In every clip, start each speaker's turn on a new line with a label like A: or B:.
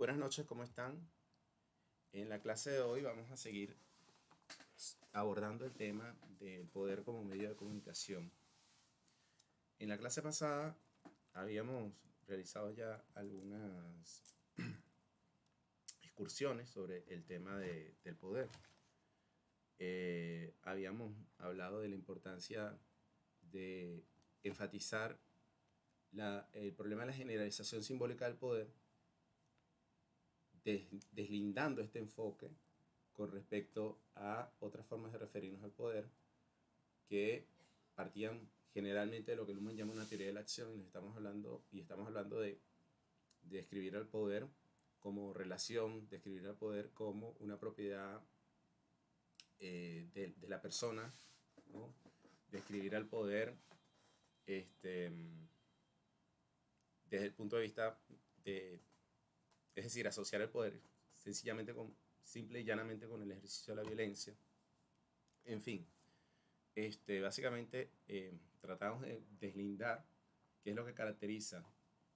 A: Buenas noches, ¿cómo están? En la clase de hoy vamos a seguir abordando el tema del poder como medio de comunicación. En la clase pasada habíamos realizado ya algunas excursiones sobre el tema del poder. Habíamos hablado de la importancia de enfatizar el problema de la generalización simbólica del poder, deslindando este enfoque con respecto a otras formas de referirnos al poder que partían generalmente de lo que Luhmann llama una teoría de la acción, y estamos hablando de describir al poder como relación, describir al poder como una propiedad de la persona, ¿no? Describir al poder desde el punto de vista es decir, asociar el poder sencillamente simple y llanamente con el ejercicio de la violencia. En fin, básicamente tratamos de deslindar qué es lo que caracteriza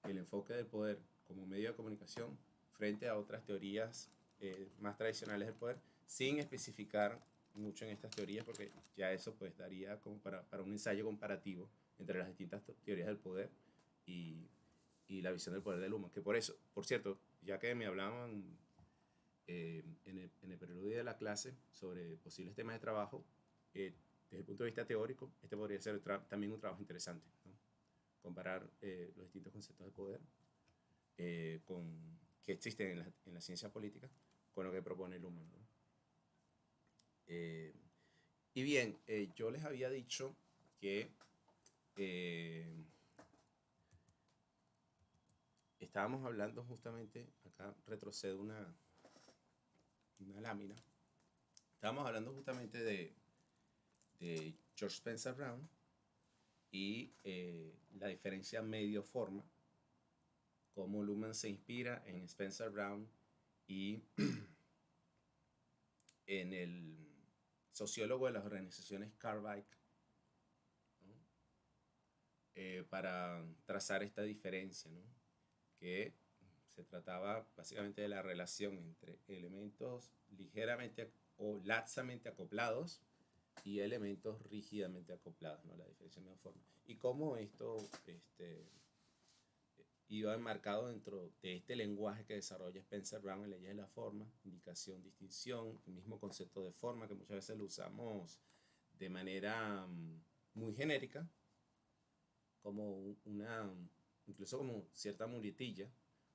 A: el enfoque del poder como medio de comunicación frente a otras teorías más tradicionales del poder, sin especificar mucho en estas teorías, porque ya eso pues daría como para un ensayo comparativo entre las distintas teorías del poder y la visión del poder de Luhmann. Que por cierto, ya que me hablaban en el preludio de la clase sobre posibles temas de trabajo, desde el punto de vista teórico, este podría ser también un trabajo interesante, ¿no? Comparar los distintos conceptos de poder que existen en la ciencia política con lo que propone Luhmann, ¿no? Y bien, yo les había dicho que estábamos hablando justamente, acá retrocedo una lámina, estábamos hablando justamente de George Spencer Brown y la diferencia medio-forma, cómo Luhmann se inspira en Spencer Brown y en el sociólogo de las organizaciones Carl Weick, ¿no? Para trazar esta diferencia, ¿no? Que se trataba básicamente de la relación entre elementos ligeramente o laxamente acoplados y elementos rígidamente acoplados, ¿no? La diferencia de forma. Y cómo esto iba enmarcado dentro de este lenguaje que desarrolla Spencer Brown en Leyes de la Forma, indicación, distinción, el mismo concepto de forma que muchas veces lo usamos de manera muy genérica, como incluso como cierta muletilla,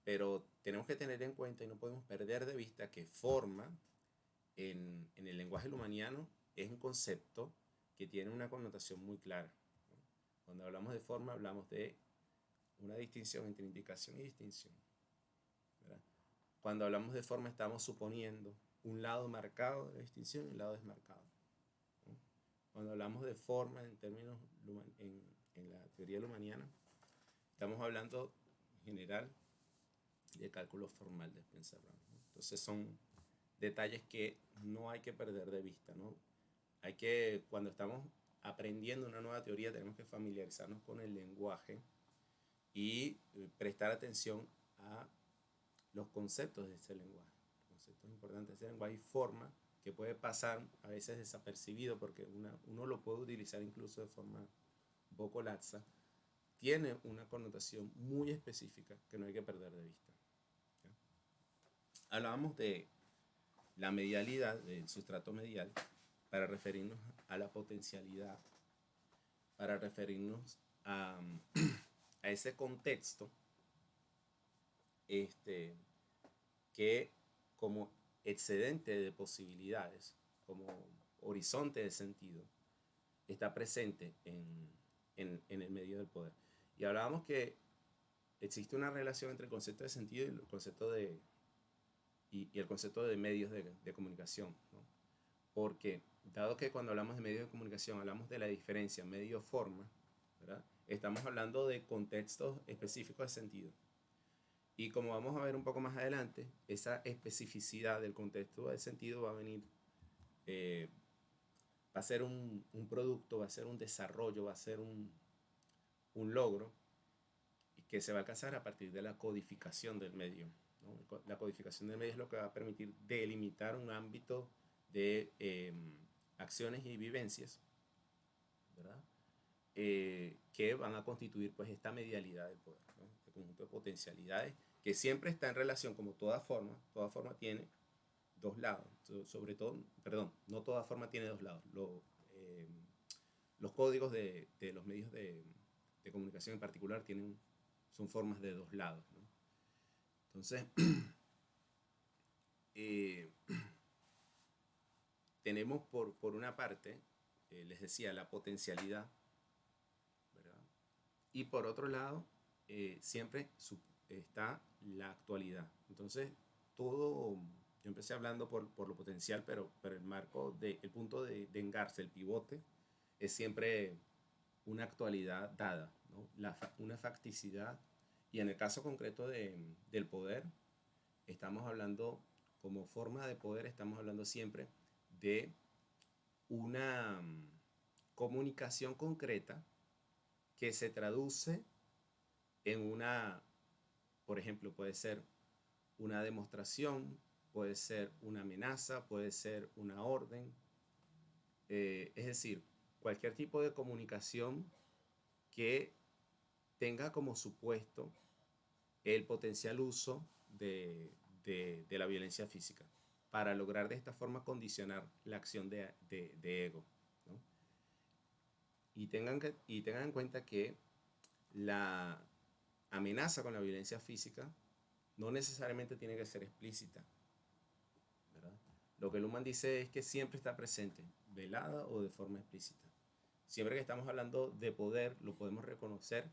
A: pero tenemos que tener en cuenta y no podemos perder de vista que forma en el lenguaje lumaniano es un concepto que tiene una connotación muy clara, ¿no? Cuando hablamos de forma hablamos de una distinción entre indicación y distinción, ¿verdad? Cuando hablamos de forma estamos suponiendo un lado marcado de la distinción y un lado desmarcado, ¿no? Cuando hablamos de forma en términos en la teoría lumaniana, estamos hablando en general de cálculo formal de Spencer Brown, ¿no? Entonces son detalles que no hay que perder de vista, ¿no? Cuando estamos aprendiendo una nueva teoría, tenemos que familiarizarnos con el lenguaje y prestar atención a los conceptos de ese lenguaje, conceptos importantes de ese lenguaje y forma que puede pasar a veces desapercibido porque uno lo puede utilizar incluso de forma un poco laxa, tiene una connotación muy específica que no hay que perder de vista, ¿ya? Hablábamos de la medialidad, del sustrato medial, para referirnos a la potencialidad, para referirnos a ese contexto que como excedente de posibilidades, como horizonte de sentido, está presente en el medio del poder. Y hablábamos que existe una relación entre el concepto de sentido y el concepto de medios de comunicación, ¿no? Porque dado que cuando hablamos de medios de comunicación hablamos de la diferencia medio-forma, ¿verdad? Estamos hablando de contextos específicos de sentido. Y como vamos a ver un poco más adelante, esa especificidad del contexto de sentido va a venir, va a ser un producto, va a ser un desarrollo, va a ser un logro que se va a alcanzar a partir de la codificación del medio, ¿no? La codificación del medio es lo que va a permitir delimitar un ámbito de acciones y vivencias, ¿verdad? Que van a constituir pues esta medialidad del poder, ¿no? Este conjunto de potencialidades que siempre está en relación, como toda forma tiene dos lados, sobre todo, perdón, no toda forma tiene dos lados. Los códigos de los medios de comunicación en particular son formas de dos lados, ¿no? Entonces, eh, tenemos por una parte, les decía, la potencialidad, ¿verdad? Y por otro lado, siempre está la actualidad. Entonces, todo, yo empecé hablando por lo potencial, pero el marco, el punto de engarce, el pivote, es siempre una actualidad dada, ¿no? Una facticidad. Y en el caso concreto del poder, estamos hablando, como forma de poder, estamos hablando siempre de una comunicación concreta que se traduce en una, por ejemplo, puede ser una demostración, puede ser una amenaza, puede ser una orden. Es decir, cualquier tipo de comunicación que tenga como supuesto el potencial uso de la violencia física para lograr de esta forma condicionar la acción de ego, ¿no? Y tengan en cuenta que la amenaza con la violencia física no necesariamente tiene que ser explícita, ¿verdad? Lo que Luhmann dice es que siempre está presente, velada o de forma explícita. Siempre que estamos hablando de poder, lo podemos reconocer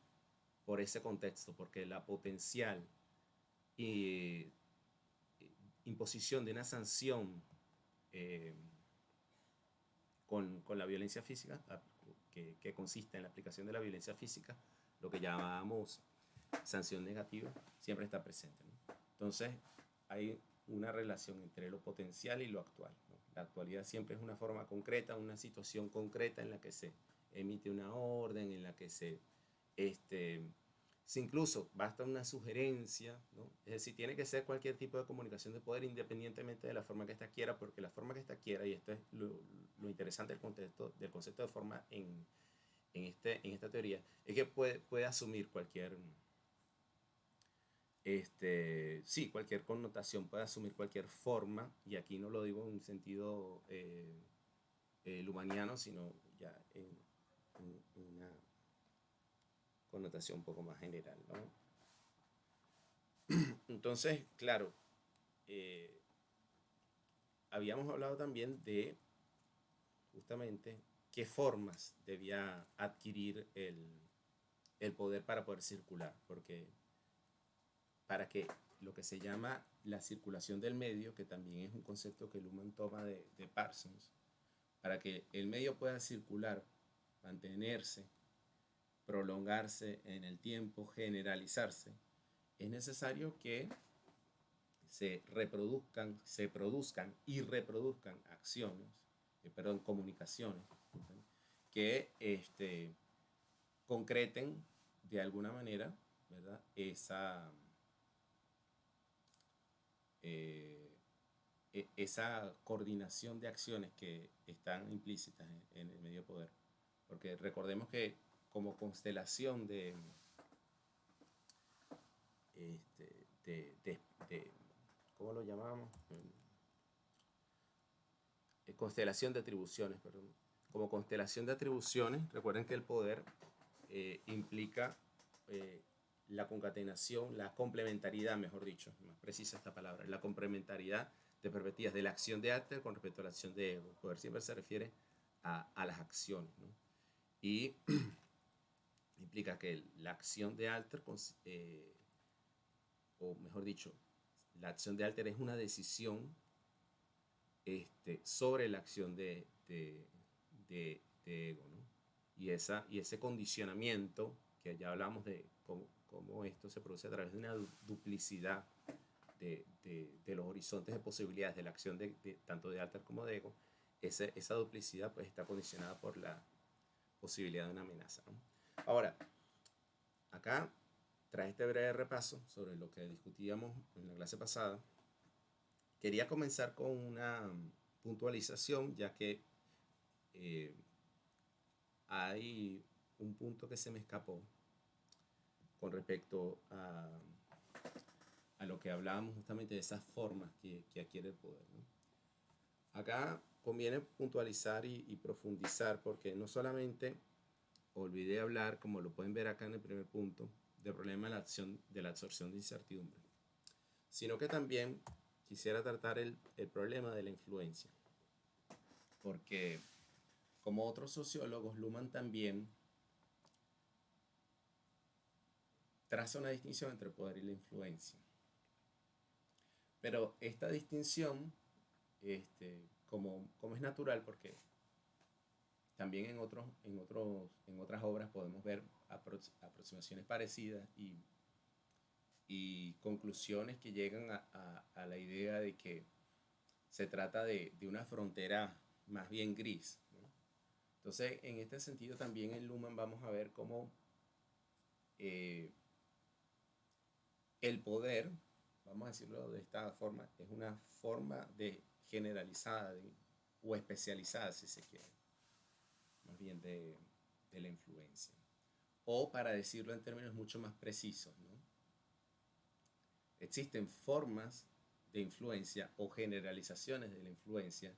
A: por ese contexto, porque la potencial y imposición de una sanción eh, con la violencia física, que consiste en la aplicación de la violencia física, lo que llamamos sanción negativa, siempre está presente, ¿no? Entonces, hay una relación entre lo potencial y lo actual, ¿no? La actualidad siempre es una forma concreta, una situación concreta en la que se emite una orden, en la que si incluso basta una sugerencia, ¿no? Es decir, tiene que ser cualquier tipo de comunicación de poder independientemente de la forma que ésta quiera, porque la forma que ésta quiera, y esto es lo interesante del concepto de forma en esta teoría, es que puede asumir sí, cualquier connotación, puede asumir cualquier forma, y aquí no lo digo en un sentido lumaniano, sino ya en una connotación un poco más general, ¿no? Entonces, claro, eh, habíamos hablado también de justamente qué formas debía adquirir el poder para poder circular, porque para que lo que se llama la circulación del medio, que también es un concepto que Luhmann toma de Parsons, para que el medio pueda circular, mantenerse, prolongarse en el tiempo, generalizarse, es necesario que se produzcan y reproduzcan acciones, perdón, comunicaciones, que concreten de alguna manera, ¿verdad? Eh, esa coordinación de acciones que están implícitas en el medio poder. Porque recordemos que como constelación de ¿cómo lo llamamos? Constelación de atribuciones, perdón. Como constelación de atribuciones, recuerden que el poder implica la concatenación, la complementariedad, mejor dicho, más precisa esta palabra, la complementariedad de perspectivas de la acción de Alter con respecto a la acción de ego. El poder siempre se refiere a las acciones, ¿no? Y implica que la acción de Alter, o mejor dicho, la acción de Alter es una decisión sobre la acción de ego, ¿no? Y ese condicionamiento, que ya hablamos de cómo esto se produce a través de una duplicidad de los horizontes de posibilidades de la acción tanto de Alter como de ego, esa duplicidad pues está condicionada por la posibilidad de una amenaza, ¿no? Ahora, acá tras este breve repaso sobre lo que discutíamos en la clase pasada, quería comenzar con una puntualización, ya que eh, hay un punto que se me escapó con respecto a lo que hablábamos justamente de esas formas que adquiere el poder, ¿no? Acá conviene puntualizar y profundizar, porque no solamente olvidé hablar, como lo pueden ver acá en el primer punto, del problema de la absorción de incertidumbre, sino que también quisiera tratar el problema de la influencia, porque como otros sociólogos, Luhmann también traza una distinción entre el poder y la influencia. Pero esta distinción, como es natural, porque también en otras obras podemos ver aproximaciones parecidas y conclusiones que llegan a la idea de que se trata de una frontera más bien gris, ¿no? Entonces, en este sentido también en Luhmann vamos a ver cómo el poder, vamos a decirlo de esta forma, es una forma de generalizada o especializada, si se quiere, más bien de la influencia. O para decirlo en términos mucho más precisos, ¿no? Existen formas de influencia o generalizaciones de la influencia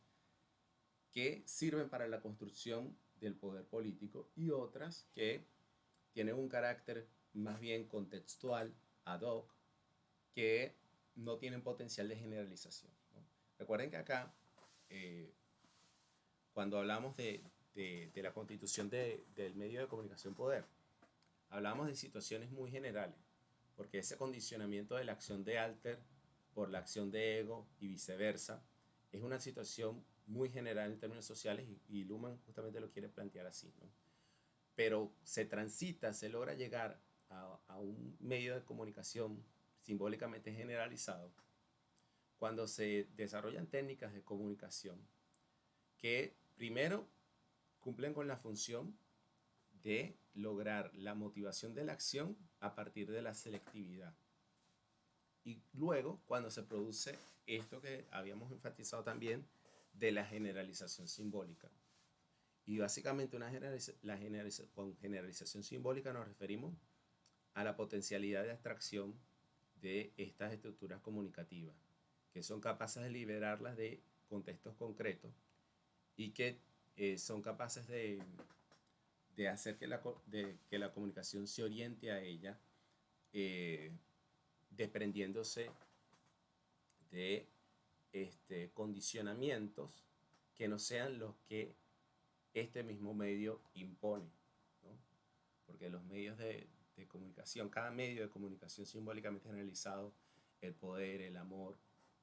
A: que sirven para la construcción del poder político y otras que tienen un carácter más bien contextual, ad hoc, que no tienen potencial de generalización, ¿no? Recuerden que acá, cuando hablamos de la constitución del medio de comunicación poder, hablamos de situaciones muy generales, porque ese condicionamiento de la acción de alter por la acción de ego y viceversa es una situación muy general en términos sociales y Luhmann justamente lo quiere plantear así, ¿no? Pero se logra llegar a un medio de comunicación simbólicamente generalizado cuando se desarrollan técnicas de comunicación que primero cumplen con la función de lograr la motivación de la acción a partir de la selectividad. Y luego, cuando se produce esto que habíamos enfatizado también, de la generalización simbólica. Y básicamente con generalización simbólica nos referimos a la potencialidad de abstracción de estas estructuras comunicativas, que son capaces de liberarlas de contextos concretos y que son capaces de hacer que la comunicación se oriente a ella, desprendiéndose de condicionamientos que no sean los que este mismo medio impone, ¿no? Porque los medios de comunicación, cada medio de comunicación simbólicamente generalizado, el poder, el amor,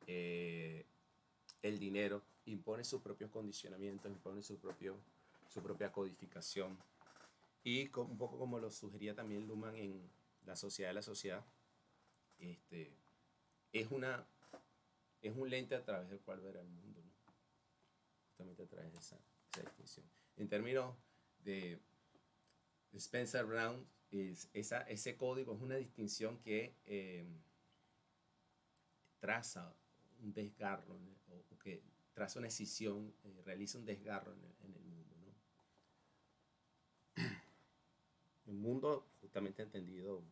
A: el dinero, impone sus propios condicionamientos, impone su propia codificación. Y un poco como lo sugería también Luhmann en La sociedad de la sociedad, es, es un lente a través del cual ver el mundo, ¿no? Justamente a través de esa distinción. En términos de Spencer Brown, ese código es una distinción que traza un desgarro, o que traza una escisión, realiza un desgarro en el mundo, ¿no? El mundo justamente entendido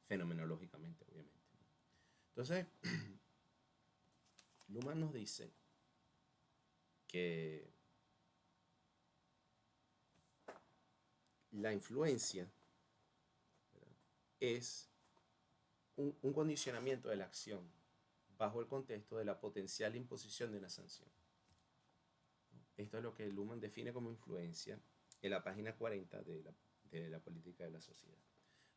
A: fenomenológicamente, obviamente, ¿no? Entonces, Luhmann nos dice que la influencia, ¿verdad?, es un condicionamiento de la acción bajo el contexto de la potencial imposición de una sanción. Esto es lo que Luhmann define como influencia en la página 40 de la política de la sociedad.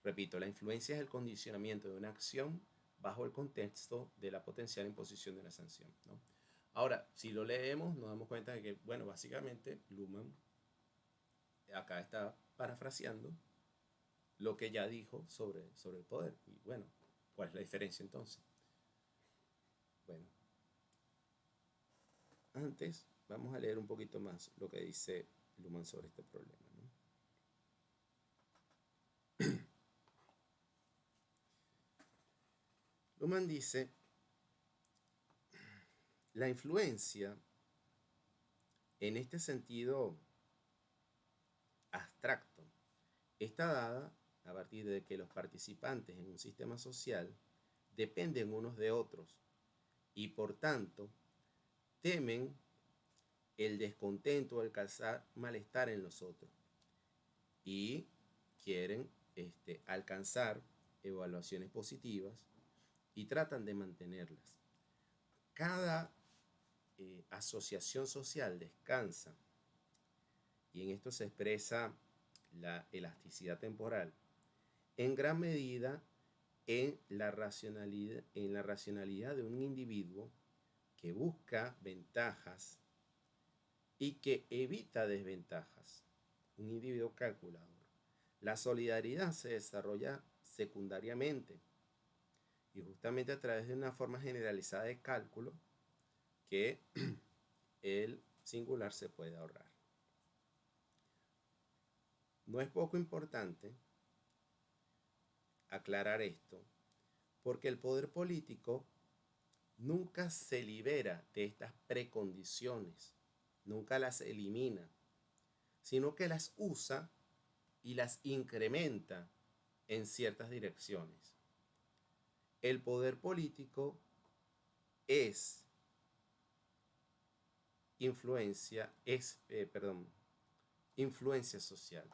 A: Repito, la influencia es el condicionamiento de una acción bajo el contexto de la potencial imposición de una sanción, ¿no? Ahora, si lo leemos, nos damos cuenta de que, bueno, básicamente Luhmann acá está parafraseando lo que ya dijo sobre el poder. Y bueno, ¿cuál es la diferencia entonces? Bueno, antes vamos a leer un poquito más lo que dice Luhmann sobre este problema, ¿no? Luhmann dice, la influencia en este sentido abstracto está dada a partir de que los participantes en un sistema social dependen unos de otros y por tanto temen el descontento o el causar malestar en los otros y quieren alcanzar evaluaciones positivas y tratan de mantenerlas. Cada asociación social descansa, y en esto se expresa la elasticidad temporal, en gran medida en la racionalidad de un individuo que busca ventajas y que evita desventajas, un individuo calculador. La solidaridad se desarrolla secundariamente y justamente a través de una forma generalizada de cálculo que el singular se puede ahorrar. No es poco importante aclarar esto, porque el poder político nunca se libera de estas precondiciones, nunca las elimina, sino que las usa y las incrementa en ciertas direcciones. El poder político es influencia social.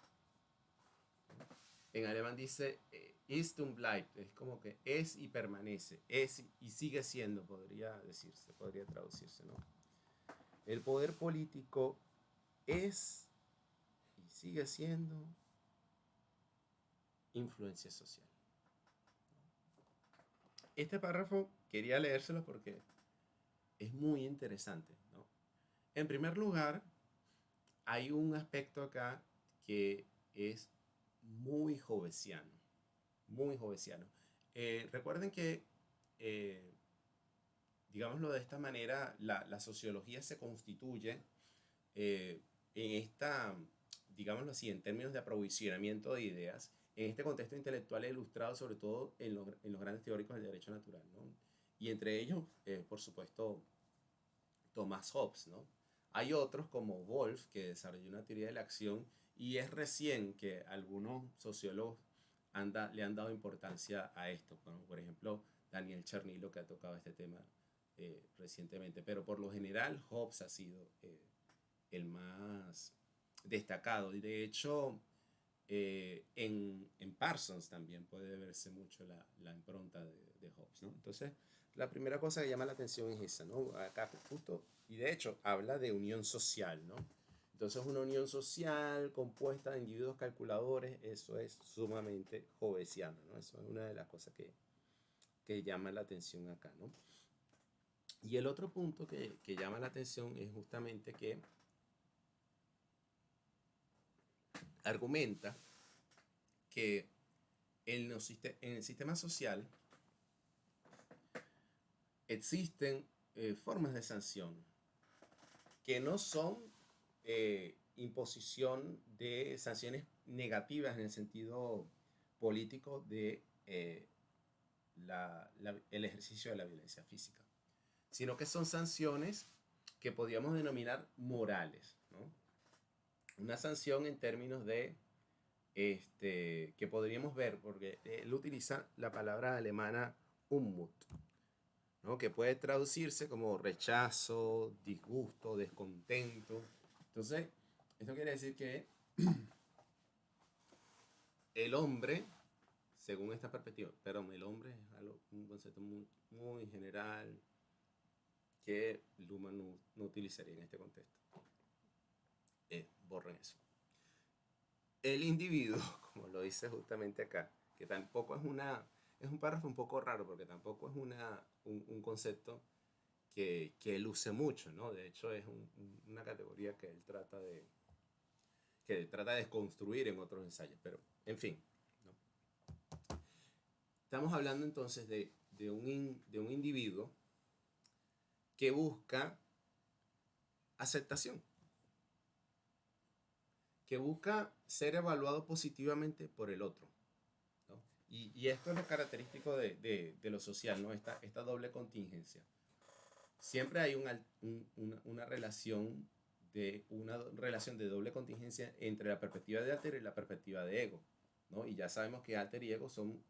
A: En alemán dice ist und bleibt, es como que es y permanece, es y sigue siendo, podría decirse, podría traducirse, ¿no? El poder político es y sigue siendo influencia social. Este párrafo quería leérselo porque es muy interesante, ¿no? En primer lugar, hay un aspecto acá que es muy jovesiano, muy jovesiano. Recuerden que, digámoslo de esta manera, la sociología se constituye en esta, digámoslo así, en términos de aprovisionamiento de ideas, en este contexto intelectual ilustrado sobre todo en los grandes teóricos del derecho natural, ¿no? Y entre ellos, por supuesto, Thomas Hobbes, ¿no? Hay otros como Wolff, que desarrolló una teoría de la acción, y es recién que algunos sociólogos le han dado importancia a esto, ¿no? Por ejemplo, Daniel Chernilo, que ha tocado este tema recientemente, pero por lo general Hobbes ha sido el más destacado, y de hecho en Parsons también puede verse mucho la impronta de Hobbes, ¿no? Entonces, la primera cosa que llama la atención es esa, ¿no? Acá justo, y de hecho habla de unión social, ¿no? Entonces, una unión social compuesta de individuos calculadores, eso es sumamente hobbesiano, ¿no? Eso es una de las cosas que llama la atención acá, ¿no? Y el otro punto que llama la atención es justamente que argumenta que en el sistema social existen formas de sanción que no son imposición de sanciones negativas en el sentido político de el ejercicio de la violencia física, sino que son sanciones que podríamos denominar morales, ¿no? Una sanción en términos de que podríamos ver, porque él utiliza la palabra alemana Unmut, ¿no? Que puede traducirse como rechazo, disgusto, descontento. Entonces, esto quiere decir que el hombre, según esta perspectiva, pero el hombre es un concepto muy, muy general que Luhmann no utilizaría en este contexto. Borren eso. El individuo, como lo dice justamente acá, que tampoco es un párrafo un poco raro porque tampoco es un concepto que él use mucho, ¿no? De hecho es una categoría que él trata de desconstruir en otros ensayos, pero en fin, ¿no? Estamos hablando entonces de un individuo que busca aceptación, que busca ser evaluado positivamente por el otro, ¿no? Y esto es lo característico de lo social, ¿no? Esta doble contingencia. Siempre hay una relación de doble contingencia entre la perspectiva de alter y la perspectiva de ego, ¿no? Y ya sabemos que alter y ego son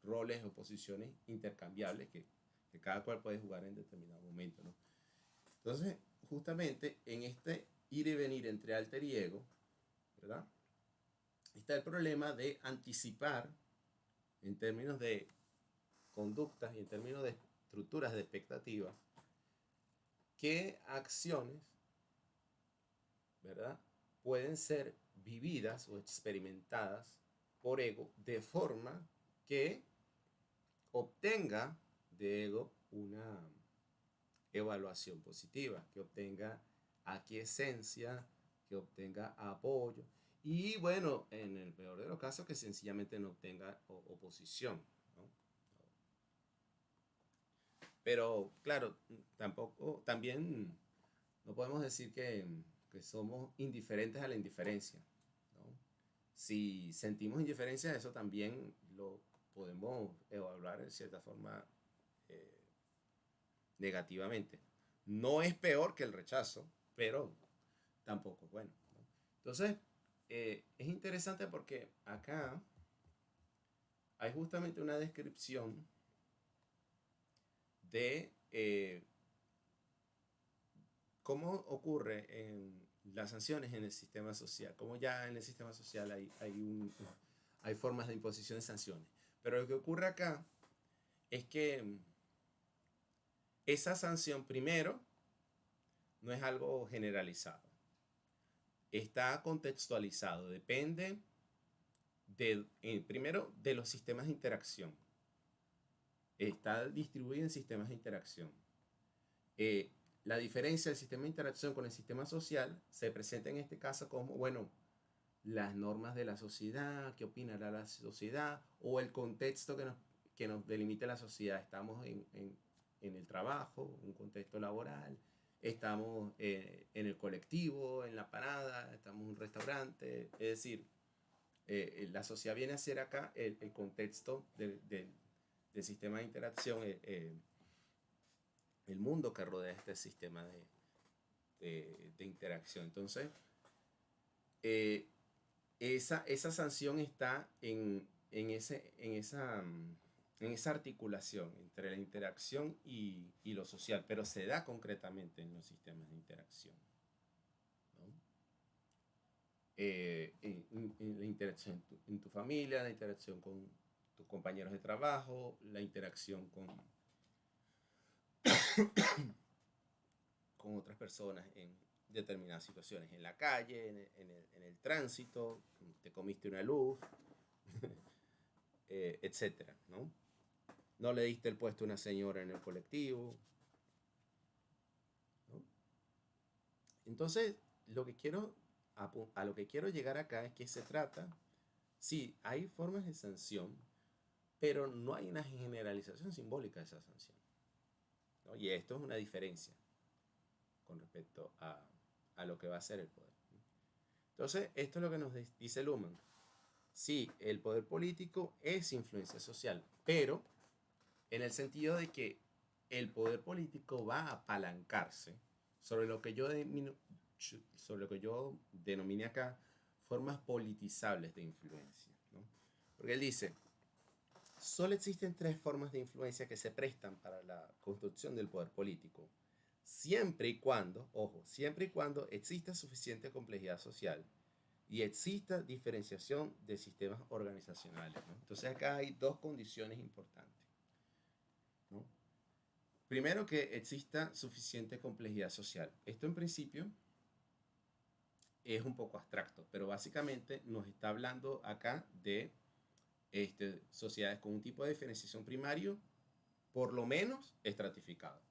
A: roles o posiciones intercambiables que cada cual puede jugar en determinado momento, ¿no? Entonces, justamente en este ir y venir entre alter y ego, ¿verdad? Está el problema de anticipar en términos de conductas y en términos de estructuras de expectativas qué acciones, ¿verdad?, pueden ser vividas o experimentadas por ego de forma que obtenga de ego una evaluación positiva, que obtenga aquiescencia, que obtenga apoyo y bueno, en el peor de los casos que sencillamente no obtenga oposición, ¿no? Pero claro, también no podemos decir que somos indiferentes a la indiferencia, ¿no? Si sentimos indiferencia, eso también lo podemos evaluar en cierta forma eh, negativamente. No es peor que el rechazo, pero tampoco es bueno, ¿no? Entonces, es interesante porque acá hay justamente una descripción de cómo ocurre en las sanciones en el sistema social, cómo ya en el sistema social hay formas de imposición de sanciones. Pero lo que ocurre acá es que esa sanción primero no es algo generalizado, está contextualizado, depende primero de los sistemas de interacción, está distribuido en sistemas de interacción. Eh, la diferencia del sistema de interacción con el sistema social se presenta en este caso como, bueno, las normas de la sociedad, qué opinará la sociedad, o el contexto que nos delimita la sociedad. Estamos en el trabajo, un contexto laboral, estamos en el colectivo, en la parada, estamos en un restaurante, es decir, la sociedad viene a ser acá el contexto del sistema de interacción, el mundo que rodea este sistema de interacción. Entonces, eh, esa sanción está en esa articulación entre la interacción y lo social, pero se da concretamente en los sistemas de interacción, ¿no? En la interacción en tu familia, la interacción con tus compañeros de trabajo, la interacción con otras personas en determinadas situaciones, en la calle, en el tránsito, te comiste una luz, etcétera, ¿no? No le diste el puesto a una señora en el colectivo, ¿no? Entonces, a lo que quiero llegar acá es que se trata, sí, hay formas de sanción, pero no hay una generalización simbólica de esa sanción, ¿no? Y esto es una diferencia con respecto a lo que va a ser el poder. Entonces, esto es lo que nos dice Luhmann. Sí, el poder político es influencia social, pero en el sentido de que el poder político va a apalancarse sobre lo que yo denomine acá formas politizables de influencia, ¿no? Porque él dice, solo existen tres formas de influencia que se prestan para la construcción del poder político, siempre y cuando, ojo, siempre y cuando exista suficiente complejidad social y exista diferenciación de sistemas organizacionales, ¿no? Entonces acá hay dos condiciones importantes, ¿no? Primero, que exista suficiente complejidad social. Esto en principio es un poco abstracto, pero básicamente nos está hablando acá de sociedades con un tipo de diferenciación primario, por lo menos estratificado,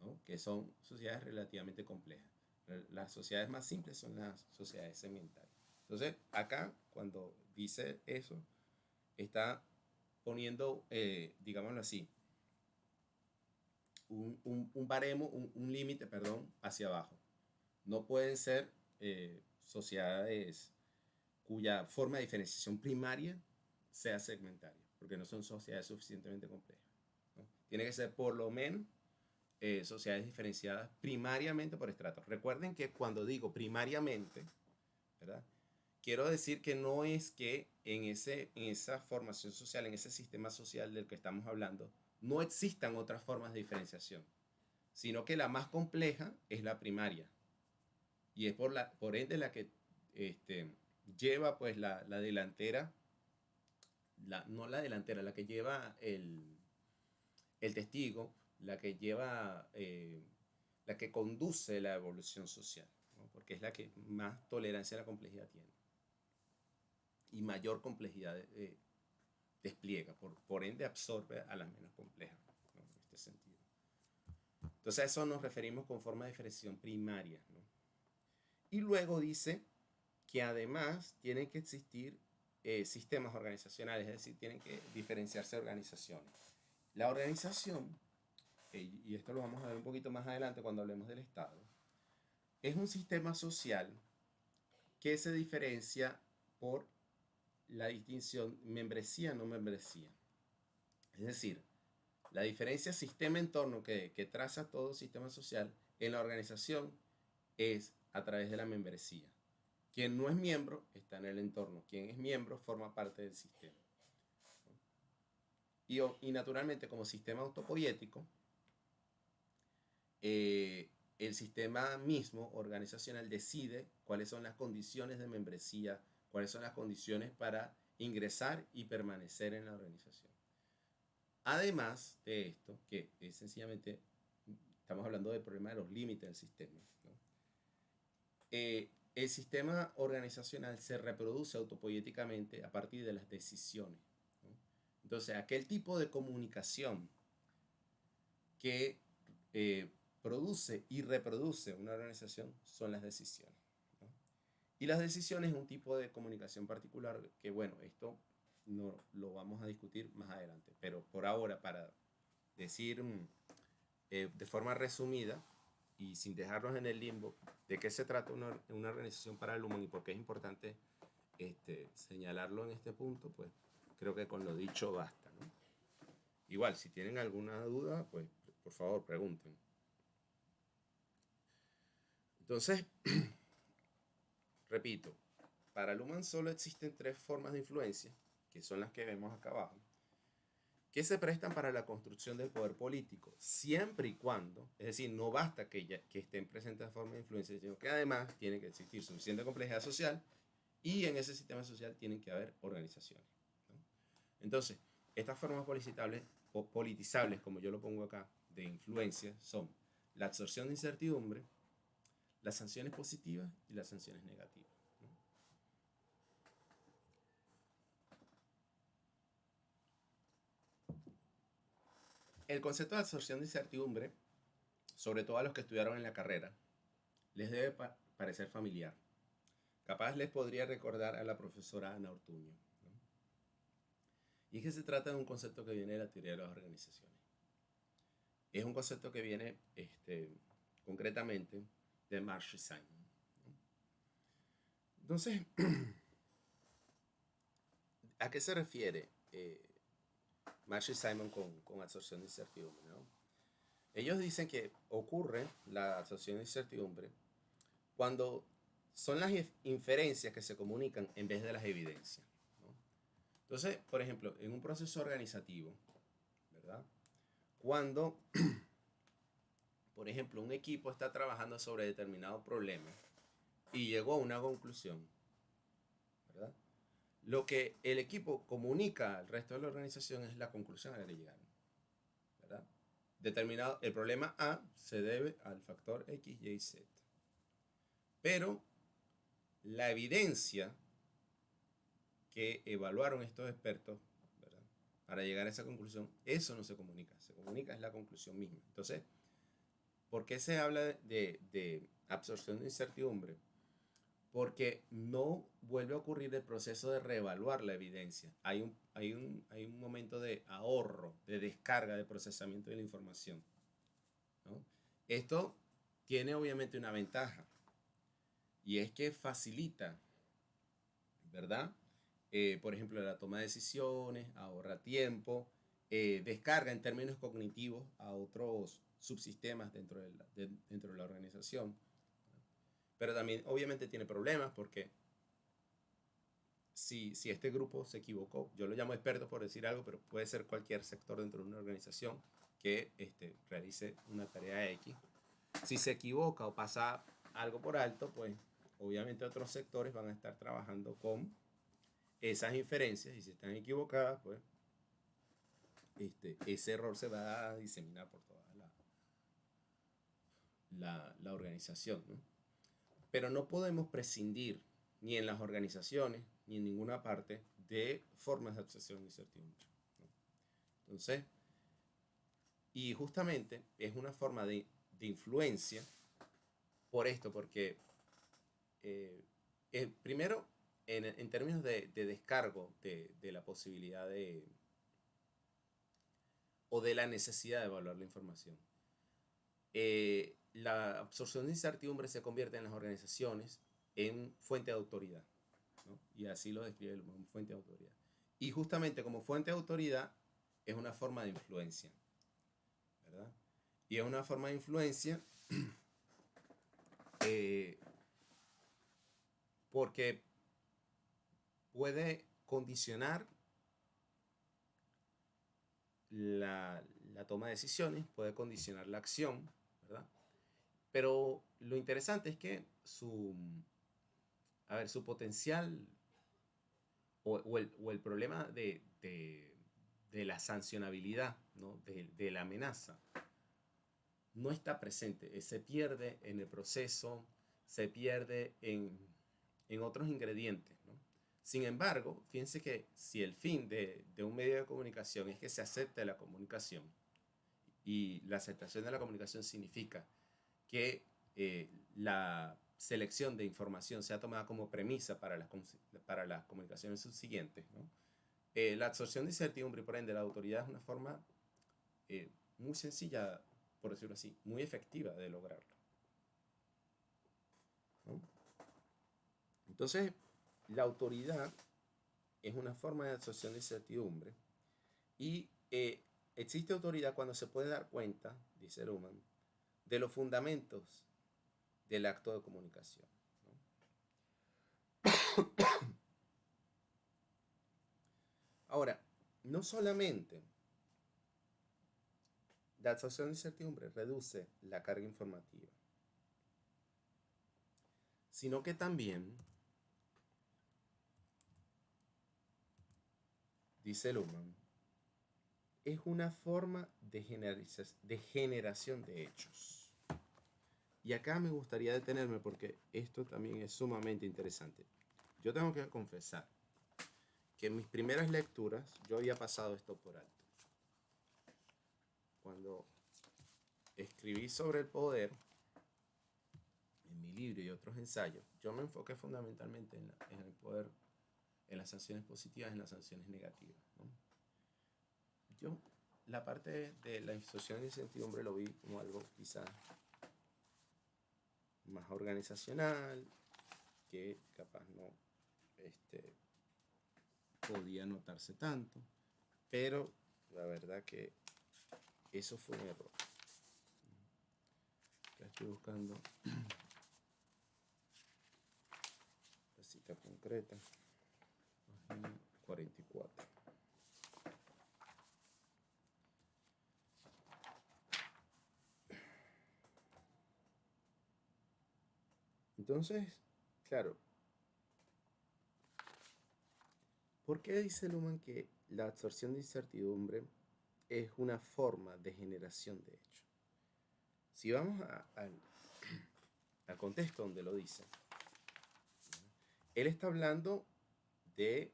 A: ¿no? Que son sociedades relativamente complejas. Las sociedades más simples son las sociedades segmentarias. Entonces, acá, cuando dice eso, está poniendo, digámoslo así, un baremo, un límite, perdón, hacia abajo. No pueden ser sociedades cuya forma de diferenciación primaria sea segmentaria, porque no son sociedades suficientemente complejas, ¿no? Tiene que ser por lo menos sociedades diferenciadas primariamente por estratos. Recuerden que cuando digo primariamente, ¿verdad? Quiero decir que no es que en esa formación social, en ese sistema social del que estamos hablando, no existan otras formas de diferenciación, sino que la más compleja es la primaria. Y es por ende la que lleva pues la delantera, no la delantera, la que lleva el testigo, la que lleva, la que conduce la evolución social, ¿no? Porque es la que más tolerancia a la complejidad tiene y mayor complejidad despliega, por ende absorbe a las menos complejas, ¿no? En este sentido. Entonces a eso nos referimos con forma de diferenciación primaria, ¿no? Y luego dice que además tienen que existir sistemas organizacionales, es decir, tienen que diferenciarse organizaciones. La organización, y esto lo vamos a ver un poquito más adelante cuando hablemos del Estado, es un sistema social que se diferencia por la distinción membresía-no membresía. Es decir, la diferencia sistema-entorno que traza todo sistema social en la organización es a través de la membresía. Quien no es miembro está en el entorno. Quien es miembro forma parte del sistema. Y naturalmente, como sistema autopoiético, el sistema mismo organizacional decide cuáles son las condiciones de membresía, cuáles son las condiciones para ingresar y permanecer en la organización. Además de esto, que es sencillamente, estamos hablando del problema de los límites del sistema, ¿no? El sistema organizacional se reproduce autopoiéticamente a partir de las decisiones, ¿no? Entonces, aquel tipo de comunicación que produce y reproduce una organización son las decisiones, ¿no? Y las decisiones es un tipo de comunicación particular que, bueno, esto no lo vamos a discutir más adelante, pero por ahora, para decir de forma resumida y sin dejarnos en el limbo de qué se trata una organización para el Luhmann y por qué es importante señalarlo en este punto, pues creo que con lo dicho basta, ¿no? Igual, si tienen alguna duda, pues por favor pregunten. Entonces, repito, para Luhmann solo existen 3 formas de influencia, que son las que vemos acá abajo, que se prestan para la construcción del poder político, siempre y cuando, es decir, no basta que estén presentes de forma de influencia, sino que además tiene que existir suficiente complejidad social y en ese sistema social tienen que haber organizaciones, ¿no? Entonces, estas formas politizables, como yo lo pongo acá, de influencia son la absorción de incertidumbre, las sanciones positivas y las sanciones negativas, ¿no? El concepto de absorción de incertidumbre, sobre todo a los que estudiaron en la carrera, les debe parecer familiar. Capaz les podría recordar a la profesora Ana Ortuño, ¿no? Y es que se trata de un concepto que viene de la teoría de las organizaciones. Es un concepto que viene concretamente de Marshall Simon, ¿no? Entonces, ¿a qué se refiere Marshall Simon con absorción de incertidumbre, ¿no? Ellos dicen que ocurre la absorción de incertidumbre cuando son las inferencias que se comunican en vez de las evidencias, ¿no? Entonces, por ejemplo, en un proceso organizativo, ¿verdad? Cuando, por ejemplo, un equipo está trabajando sobre determinado problema y llegó a una conclusión, ¿verdad? Lo que el equipo comunica al resto de la organización es la conclusión a la que llegaron, ¿verdad? Determinado, el problema A se debe al factor X, Y, Z. Pero la evidencia que evaluaron estos expertos, ¿verdad?, para llegar a esa conclusión, eso no se comunica es la conclusión misma. Entonces, ¿por qué se habla de absorción de incertidumbre? Porque no vuelve a ocurrir el proceso de reevaluar la evidencia. Hay un momento de ahorro, de descarga, de procesamiento de la información, ¿no? Esto tiene obviamente una ventaja, y es que facilita, ¿verdad?, Por ejemplo, la toma de decisiones, ahorra tiempo, descarga en términos cognitivos a otros subsistemas dentro de la organización. Pero también obviamente tiene problemas porque si este grupo se equivocó, yo lo llamo experto por decir algo, pero puede ser cualquier sector dentro de una organización que realice una tarea X. Si se equivoca o pasa algo por alto, pues obviamente otros sectores van a estar trabajando con esas inferencias y si están equivocadas, pues ese error se va a diseminar por toda la organización, ¿no? Pero no podemos prescindir ni en las organizaciones ni en ninguna parte de formas de obsesión e incertidumbre, ¿no? Entonces, y justamente es una forma de influencia por esto, porque primero, en términos de descargo de la posibilidad o de la necesidad de evaluar la información. La absorción de incertidumbre se convierte en las organizaciones en fuente de autoridad, ¿no? Y así lo describe el como fuente de autoridad. Y justamente como fuente de autoridad es una forma de influencia, ¿verdad? Y es una forma de influencia porque puede condicionar la toma de decisiones, puede condicionar la acción, ¿verdad? Pero lo interesante es que su potencial o el problema de la sancionabilidad, ¿no? de la amenaza, no está presente, se pierde en el proceso, se pierde en otros ingredientes, ¿no? Sin embargo, fíjense que si el fin de un medio de comunicación es que se acepte la comunicación, y la aceptación de la comunicación significa que la selección de información sea tomada como premisa para las comunicaciones subsiguientes, ¿no? La absorción de incertidumbre y por ende la autoridad es una forma muy sencilla, por decirlo así, muy efectiva de lograrlo, ¿no? Entonces, la autoridad es una forma de absorción de incertidumbre y existe autoridad cuando se puede dar cuenta, dice Luhmann, de los fundamentos del acto de comunicación, ¿no? Ahora, no solamente la absorción de incertidumbre reduce la carga informativa, sino que también, dice Luhmann, es una forma de generación de hechos. Y acá me gustaría detenerme porque esto también es sumamente interesante. Yo tengo que confesar que en mis primeras lecturas yo había pasado esto por alto. Cuando escribí sobre el poder, en mi libro y otros ensayos, yo me enfoqué fundamentalmente en el poder, en las sanciones positivas y en las sanciones negativas, ¿no? Yo la parte de la absorción de incertidumbre lo vi como algo quizás más organizacional, que capaz no podía notarse tanto, pero la verdad que eso fue un error. Acá estoy buscando la cita concreta, página 44. Entonces, claro, ¿por qué dice Luhmann que la absorción de incertidumbre es una forma de generación de hecho? Si vamos al contexto donde lo dice, él está hablando de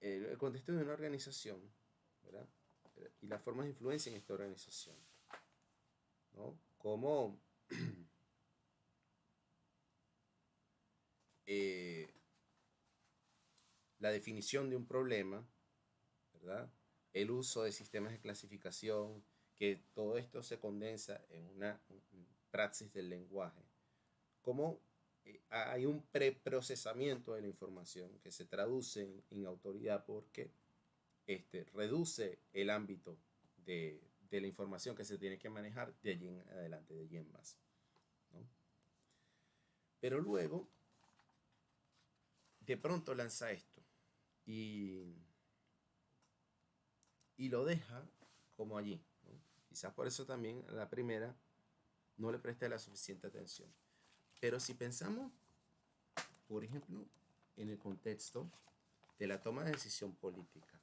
A: el contexto de una organización, ¿verdad? Y las formas de influencia en esta organización, ¿no? Como la definición de un problema, ¿verdad? El uso de sistemas de clasificación, que todo esto se condensa en una praxis del lenguaje, cómo hay un preprocesamiento de la información que se traduce en autoridad porque reduce el ámbito de la información que se tiene que manejar de allí en adelante, de allí en más, ¿no? Pero luego, de pronto lanza esto y, y lo deja como allí, ¿no? Quizás por eso también a la primera no le presté la suficiente atención. Pero si pensamos, por ejemplo, en el contexto de la toma de decisión política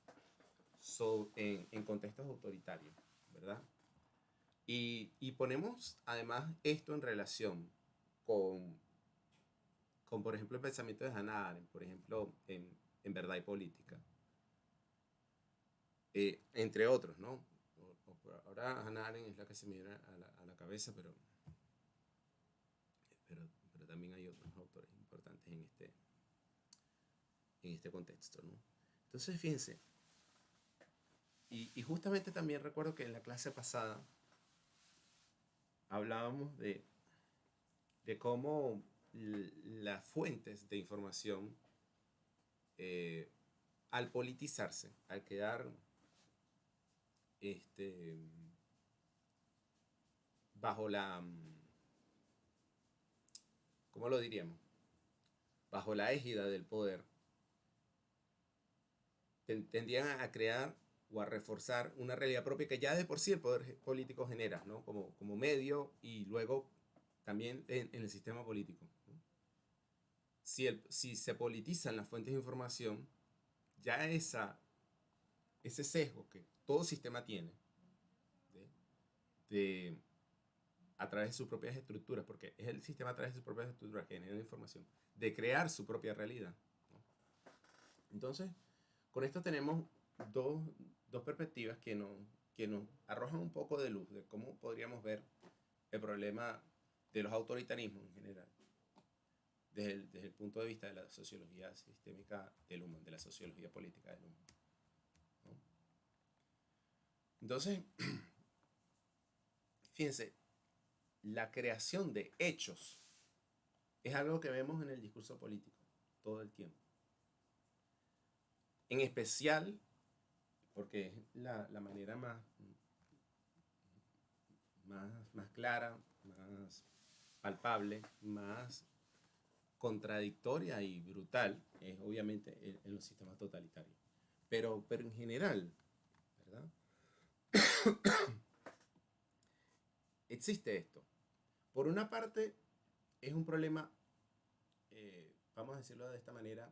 A: en contextos autoritarios, ¿verdad? Y ponemos además esto en relación con, por ejemplo, el pensamiento de Hannah Arendt, por ejemplo, en Verdad y Política, entre otros, ¿no? Ahora Hannah Arendt es la que se me viene a la cabeza, pero también hay otros autores importantes en este contexto, ¿no? Entonces, fíjense, y justamente también recuerdo que en la clase pasada hablábamos de cómo las fuentes de información, al politizarse, al quedar bajo la, ¿cómo lo diríamos? Bajo la égida del poder, tendían a crear o a reforzar una realidad propia que ya de por sí el poder político genera, ¿no? Como medio y luego también en el sistema político, ¿no? Si se politizan las fuentes de información, ya ese sesgo que todo sistema tiene de a través de sus propias estructuras, porque es el sistema a través de sus propias estructuras que genera información, de crear su propia realidad, ¿no? Entonces, con esto tenemos dos perspectivas que nos arrojan un poco de luz de cómo podríamos ver el problema de los autoritarismos en general, desde el punto de vista de la sociología sistémica del humano, de la sociología política del humano, ¿no? Entonces, fíjense, la creación de hechos es algo que vemos en el discurso político todo el tiempo. En especial, porque es la manera más clara, más palpable, más contradictoria y brutal, es obviamente en los sistemas totalitarios. Pero en general, ¿verdad? Existe esto. Por una parte, es un problema, vamos a decirlo de esta manera,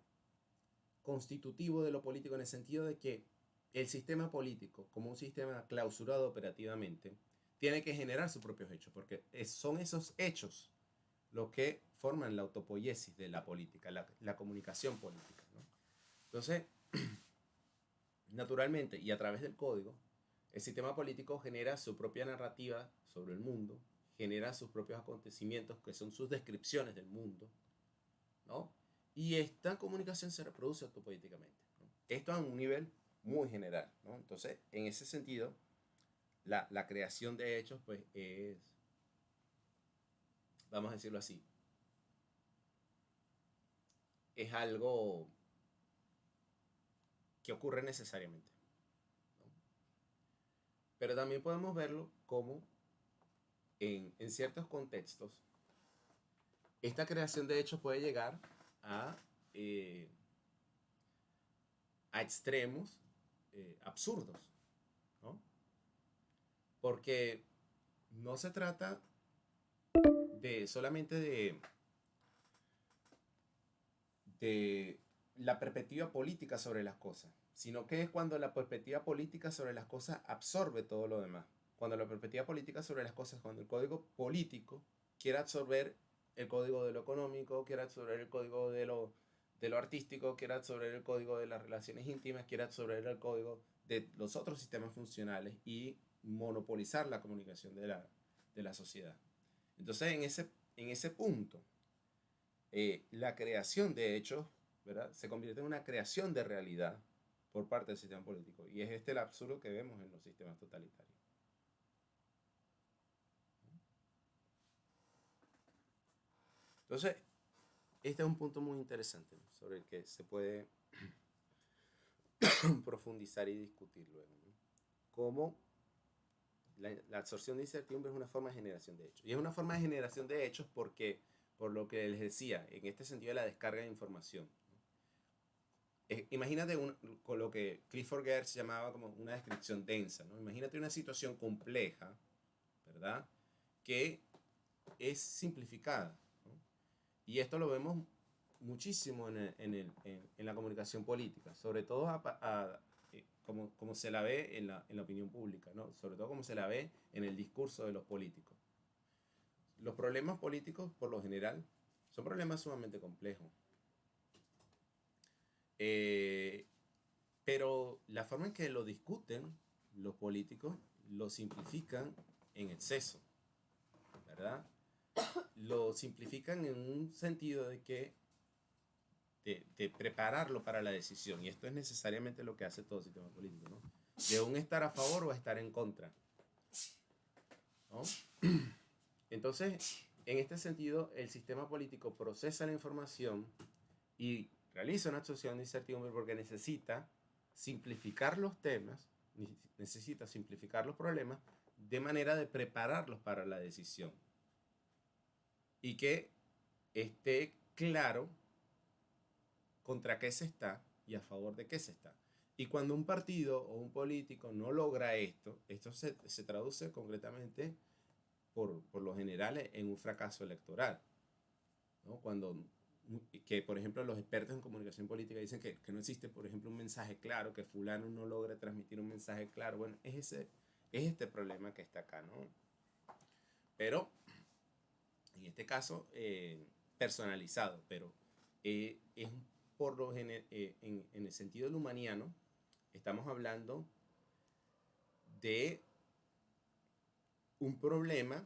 A: constitutivo de lo político en el sentido de que el sistema político, como un sistema clausurado operativamente, tiene que generar sus propios hechos, porque son esos hechos los que forman la autopoiesis de la política, la comunicación política, ¿no? Entonces, naturalmente, y a través del código, el sistema político genera su propia narrativa sobre el mundo, genera sus propios acontecimientos, que son sus descripciones del mundo, ¿no? Y esta comunicación se reproduce autopolíticamente, ¿no? Esto a un nivel muy general, ¿no? Entonces, en ese sentido, la creación de hechos, pues, vamos a decirlo así, es algo que ocurre necesariamente, ¿no? Pero también podemos verlo como en ciertos contextos, esta creación de hechos puede llegar a, eh, a extremos absurdos, ¿no? Porque no se trata solamente de la perspectiva política sobre las cosas, sino que es cuando la perspectiva política sobre las cosas absorbe todo lo demás. Cuando la perspectiva política sobre las cosas, cuando el código político quiere absorber el código de lo económico, quiere absorber el código de lo artístico, quiere absorber el código de las relaciones íntimas, quiere absorber el código de los otros sistemas funcionales y monopolizar la comunicación de la sociedad. Entonces, en ese punto, la creación de hechos, ¿verdad?, se convierte en una creación de realidad por parte del sistema político. Y es el absurdo que vemos en los sistemas totalitarios. Entonces, este es un punto muy interesante, ¿no? Sobre el que se puede profundizar y discutir luego, ¿no? Cómo la absorción de incertidumbre es una forma de generación de hechos. Y es una forma de generación de hechos porque, por lo que les decía, en este sentido de la descarga de información. Imagínate con lo que Clifford Geertz llamaba como una descripción densa, ¿no? Imagínate una situación compleja, ¿verdad? Que es simplificada, ¿no? Y esto lo vemos muchísimo en la comunicación política, sobre todo como se la ve en la opinión pública, ¿no? Sobre todo como se la ve en el discurso de los políticos. Los problemas políticos, por lo general, son problemas sumamente complejos. Pero la forma en que lo discuten los políticos lo simplifican en exceso, ¿verdad? Lo simplifican en un sentido de que de prepararlo para la decisión. Y esto es necesariamente lo que hace todo sistema político, ¿no? De un estar a favor o a estar en contra, ¿no? Entonces, en este sentido, el sistema político procesa la información y realiza una absorción de incertidumbre porque necesita simplificar los temas, necesita simplificar los problemas de manera de prepararlos para la decisión. Y que esté claro contra qué se está y a favor de qué se está. Y cuando un partido o un político no logra esto se traduce concretamente, por lo general, en un fracaso electoral, ¿no? Que por ejemplo los expertos en comunicación política dicen que no existe, por ejemplo, un mensaje claro, que fulano no logra transmitir un mensaje claro. Bueno, es este problema que está acá, ¿no? Pero en este caso, personalizado, pero es en el sentido del humaniano, estamos hablando de un problema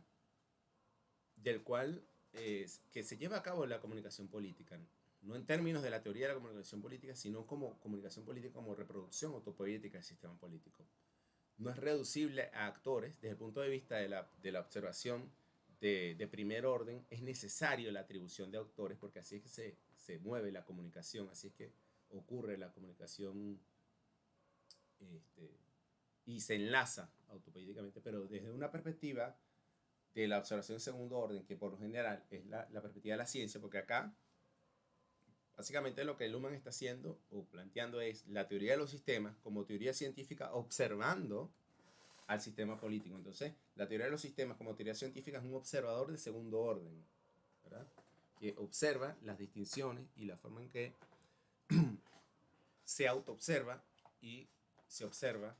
A: del cual que se lleva a cabo en la comunicación política, no en términos de la teoría de la comunicación política, sino como comunicación política, como reproducción autopoética del sistema político. No es reducible a actores desde el punto de vista de la observación de primer orden. Es necesario la atribución de autores porque así es que se mueve la comunicación, así es que ocurre la comunicación, y se enlaza autopoéticamente, pero desde una perspectiva de la observación en segundo orden, que por lo general es la perspectiva de la ciencia, porque acá básicamente lo que Luhmann está haciendo o planteando es la teoría de los sistemas como teoría científica observando al sistema político. Entonces, la teoría de los sistemas como teoría científica es un observador de segundo orden, ¿verdad? Que observa las distinciones y la forma en que se autoobserva y se observa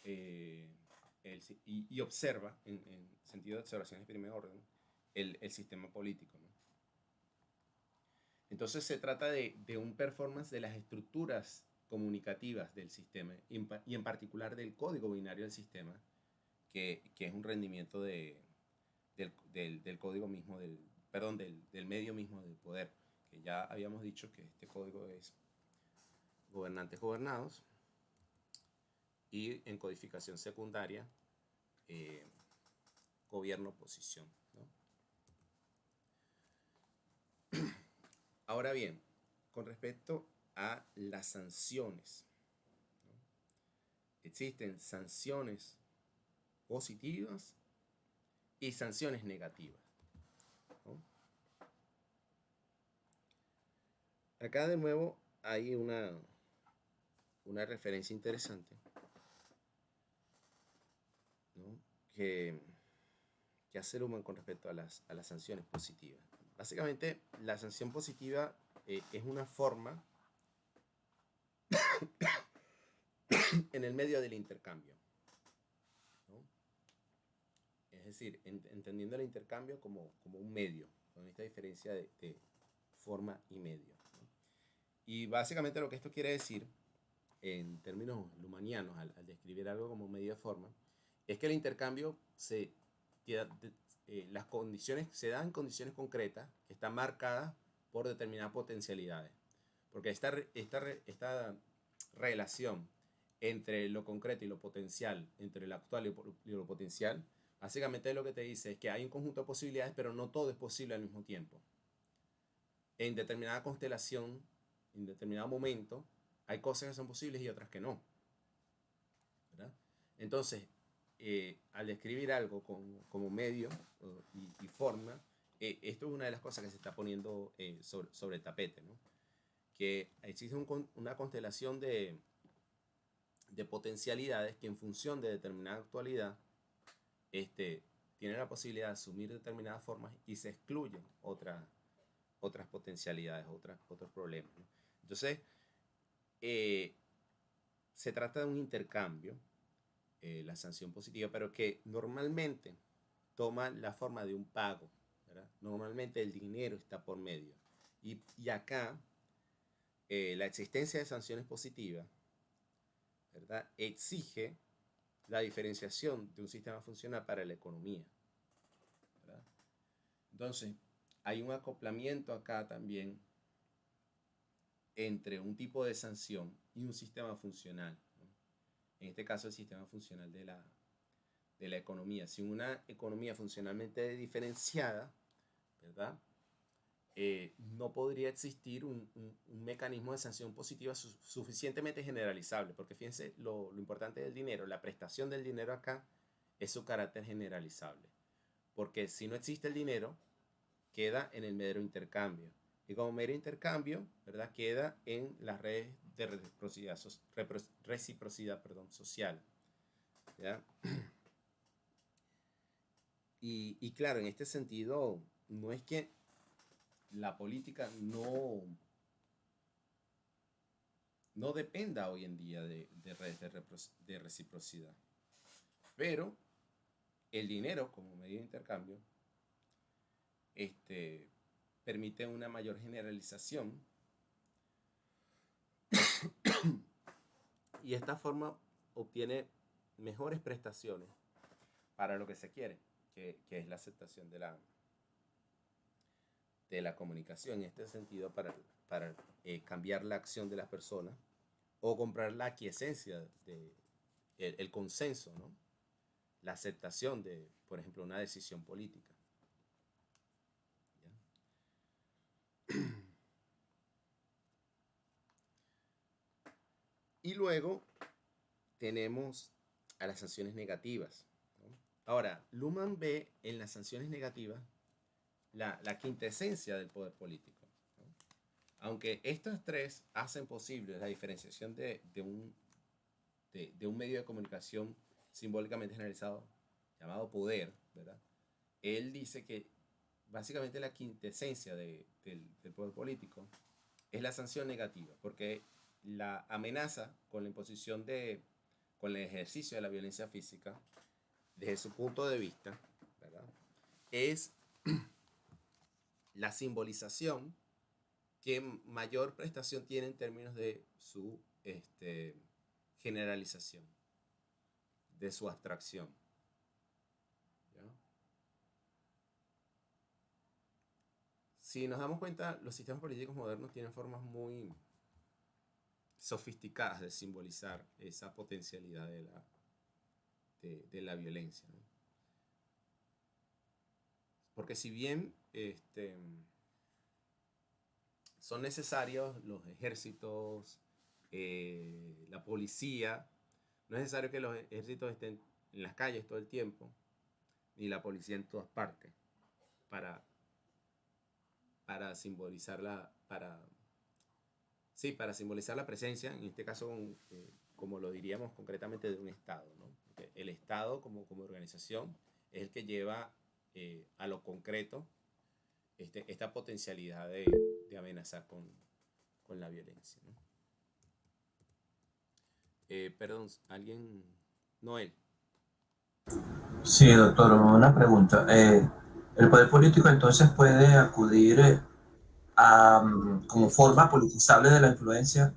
A: y observa en sentido de observaciones de primer orden el sistema político, ¿no? Entonces se trata de un performance de las estructuras comunicativas del sistema y en particular del código binario del sistema, que es un rendimiento del código mismo, del medio mismo del poder, que ya habíamos dicho que este código es gobernantes gobernados y en codificación secundaria gobierno oposición, ¿no? Ahora bien, con respecto a las sanciones, ¿no? Existen sanciones positivas y sanciones negativas, ¿no? Acá de nuevo hay una referencia interesante, ¿no? que hace Luhmann con respecto a las sanciones positivas. Básicamente, la sanción positiva es una forma en el medio del intercambio, ¿no? Es decir, entendiendo el intercambio como un medio, con esta diferencia de forma y medio, ¿no? Y básicamente lo que esto quiere decir, en términos luhmannianos, al describir algo como medio de forma, es que el intercambio las condiciones se dan en condiciones concretas que están marcadas por determinadas potencialidades. Porque esta relación entre lo concreto y lo potencial, entre lo actual y lo potencial, básicamente lo que te dice es que hay un conjunto de posibilidades, pero no todo es posible al mismo tiempo. en determinada constelación, en determinado momento, hay cosas que son posibles y otras que no, ¿verdad? Entonces, al escribir algo como medio y forma, esto es una de las cosas que se está poniendo sobre el tapete, ¿no? Que existe una constelación de potencialidades que en función de determinada actualidad tienen la posibilidad de asumir determinadas formas y se excluyen otras potencialidades, otros problemas, ¿no? Entonces, se trata de un intercambio, la sanción positiva, pero que normalmente toma la forma de un pago, ¿verdad? Normalmente el dinero está por medio. Y acá, la existencia de sanciones positivas, ¿verdad?, exige la diferenciación de un sistema funcional para la economía, ¿verdad? Entonces, hay un acoplamiento acá también entre un tipo de sanción y un sistema funcional, ¿no? En este caso, el sistema funcional de la economía. Si una economía funcionalmente diferenciada, ¿verdad?, no podría existir un mecanismo de sanción positiva suficientemente generalizable, porque fíjense lo importante del dinero, la prestación del dinero acá es su carácter generalizable, porque si no existe el dinero, queda en el mero intercambio, y como mero intercambio, ¿verdad?, queda en las redes de reciprocidad social, ¿ya? Y claro, en este sentido, no es que la política no dependa hoy en día de redes de reciprocidad, pero el dinero como medio de intercambio permite una mayor generalización y esta forma obtiene mejores prestaciones para lo que se quiere, que es la aceptación de la comunicación, en este sentido para cambiar la acción de las personas o comprar la aquiescencia, el consenso, ¿no?, la aceptación de, por ejemplo, una decisión política. Y luego tenemos a las sanciones negativas, ¿no? Ahora, Luhmann ve en las sanciones negativas la quintesencia del poder político, ¿no? Aunque estos tres hacen posible la diferenciación de un medio de comunicación simbólicamente generalizado llamado poder, ¿verdad? Él dice que básicamente la quintesencia del poder político es la sanción negativa, porque la amenaza con la imposición con el ejercicio de la violencia física, desde su punto de vista, ¿verdad?, es la simbolización que mayor prestación tiene en términos de su generalización, de su abstracción, ¿ya? Si nos damos cuenta, los sistemas políticos modernos tienen formas muy sofisticadas de simbolizar esa potencialidad de la violencia, ¿no? Porque si bien son necesarios los ejércitos, la policía, no es necesario que los ejércitos estén en las calles todo el tiempo, ni la policía en todas partes, para, para simbolizar para simbolizar la presencia, en este caso, como lo diríamos concretamente, de un Estado, ¿no? Porque el Estado como organización es el que lleva a lo concreto esta potencialidad de amenazar con la violencia, ¿no? Perdón, alguien... Noel.
B: Sí, doctor, una pregunta. ¿El poder político entonces puede acudir como forma politizable de la influencia,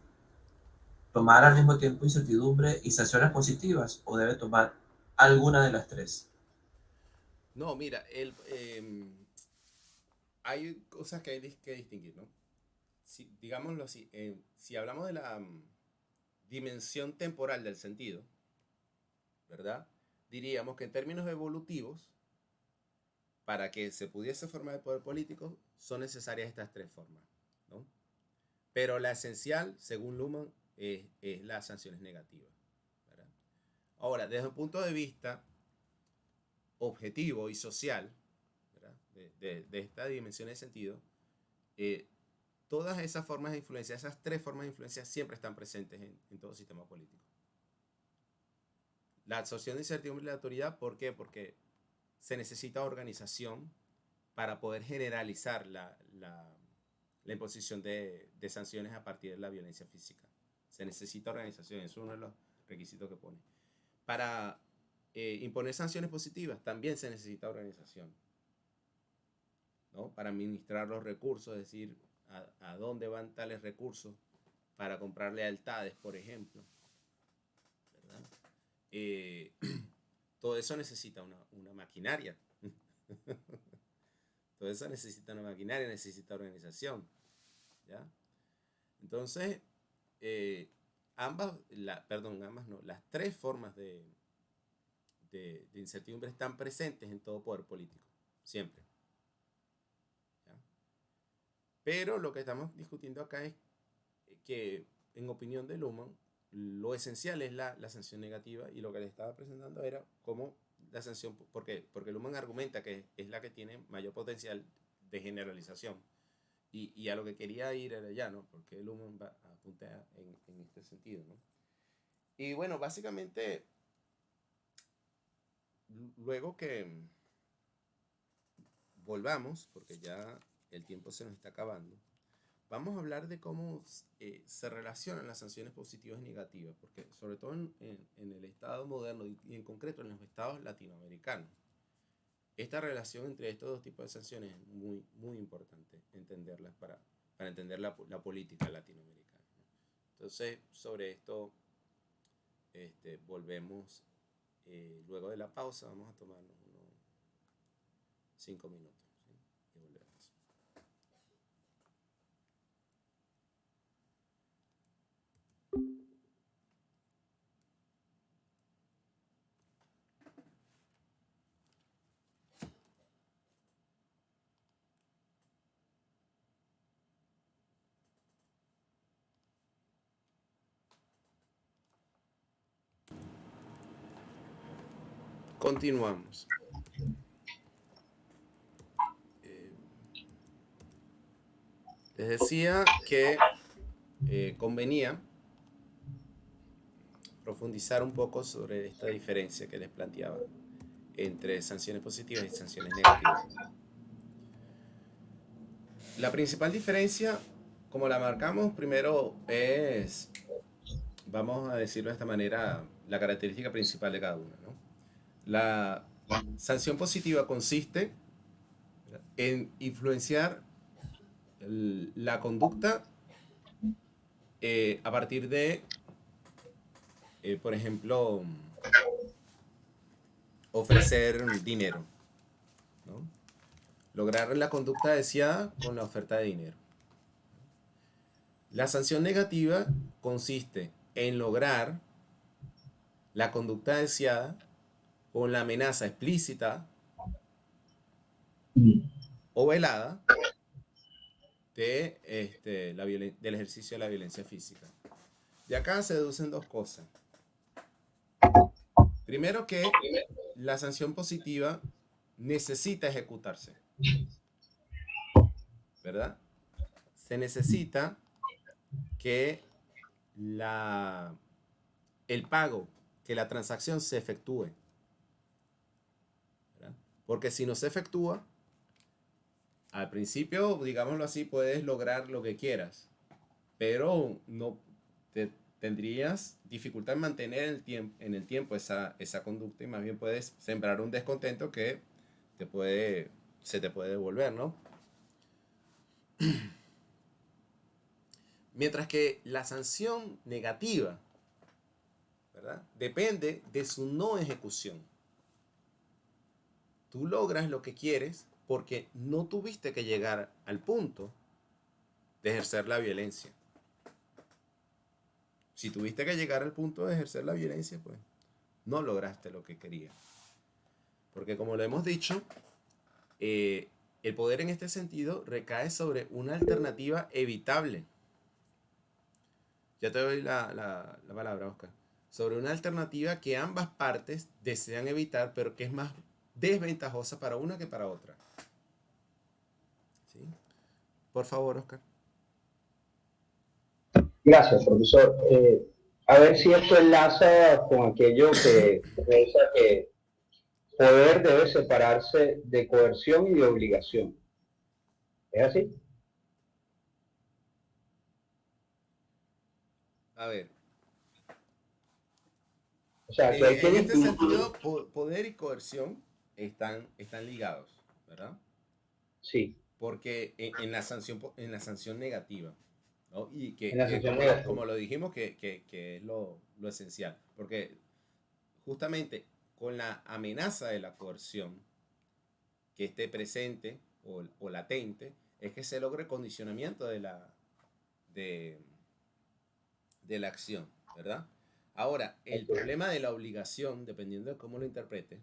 B: tomar al mismo tiempo incertidumbre y sanciones positivas, o debe tomar alguna de las tres?
A: No, mira, hay cosas que hay que distinguir, ¿no? Digámoslo así, si hablamos de la dimensión temporal del sentido, ¿verdad? Diríamos que en términos evolutivos, para que se pudiese formar el poder político, son necesarias estas tres formas. Pero la esencial, según Luhmann, es las sanciones negativas, ¿verdad? Ahora, desde un punto de vista objetivo y social, ¿verdad? De esta dimensión de sentido, eh, todas esas formas de influencia, esas tres formas de influencia siempre están presentes en todo sistema político. La absorción de incertidumbre y la autoridad, ¿por qué? Porque se necesita organización para poder generalizar la imposición de sanciones a partir de la violencia física. Se necesita organización, eso es uno de los requisitos que pone. Para imponer sanciones positivas también se necesita organización, ¿no? Para administrar los recursos, es decir, a dónde van tales recursos para comprar lealtades, por ejemplo, ¿verdad? Todo eso necesita una maquinaria. Todo eso necesita una maquinaria, necesita organización, ¿ya? Entonces, las tres formas de incertidumbre están presentes en todo poder político, siempre, ¿ya? Pero lo que estamos discutiendo acá es que, en opinión de Luhmann, lo esencial es la sanción negativa, y lo que le estaba presentando era cómo la sanción, porque Luhmann argumenta que es la que tiene mayor potencial de generalización, y a lo que quería ir era ya, ¿no? Porque Luhmann apunta en este sentido, ¿no? Y bueno, básicamente, luego que volvamos, porque ya el tiempo se nos está acabando, vamos a hablar de cómo se relacionan las sanciones positivas y negativas, porque sobre todo en el Estado moderno y en concreto en los estados latinoamericanos, esta relación entre estos dos tipos de sanciones es muy, muy importante entenderlas para entender la política latinoamericana, ¿no? Entonces, sobre esto volvemos luego de la pausa. Vamos a tomarnos unos 5 minutos, ¿sí? Y volvemos. Continuamos. Les decía que convenía profundizar un poco sobre esta diferencia que les planteaba entre sanciones positivas y sanciones negativas. La principal diferencia, como la marcamos primero, es, vamos a decirlo de esta manera, la característica principal de cada una, ¿no? La sanción positiva consiste en influenciar la conducta a partir de, por ejemplo, ofrecer dinero, ¿no? Lograr la conducta deseada con la oferta de dinero. La sanción negativa consiste en lograr la conducta deseada con la amenaza explícita o velada del ejercicio de la violencia física. De acá se deducen dos cosas. Primero, que la sanción positiva necesita ejecutarse, ¿verdad? Se necesita que el pago, que la transacción se efectúe, ¿verdad? Porque si no se efectúa, al principio, digámoslo así, puedes lograr lo que quieras, pero no tendrías dificultad en mantener en el tiempo esa conducta, y más bien puedes sembrar un descontento que se te puede devolver, ¿no? Mientras que la sanción negativa, ¿verdad?, depende de su no ejecución. Tú logras lo que quieres porque no tuviste que llegar al punto de ejercer la violencia. Si tuviste que llegar al punto de ejercer la violencia, pues no lograste lo que querías. Porque, como lo hemos dicho, el poder en este sentido recae sobre una alternativa evitable, Ya te doy la palabra, Oscar. Sobre una alternativa que ambas partes desean evitar, pero que es más desventajosa para una que para otra. ¿Sí? Por favor, Oscar.
C: Gracias, profesor. A ver si esto enlaza con aquello que piensa que poder debe separarse de coerción y de obligación. ¿Es así?
A: A ver,
C: O sea, que hay que
A: en este
C: distinguir.
A: sentido, poder y coerción están ligados, ¿verdad?
C: Sí,
A: Porque en la sanción negativa, ¿no? Y
C: en la
A: que
C: sesión
A: como
C: negativa.
A: lo dijimos, que es lo esencial. Porque justamente con la amenaza de la coerción que esté presente o latente, es que se logre condicionamiento de, de la acción, ¿verdad? Ahora, el
C: Ok.
A: problema de la obligación, dependiendo de cómo lo interprete,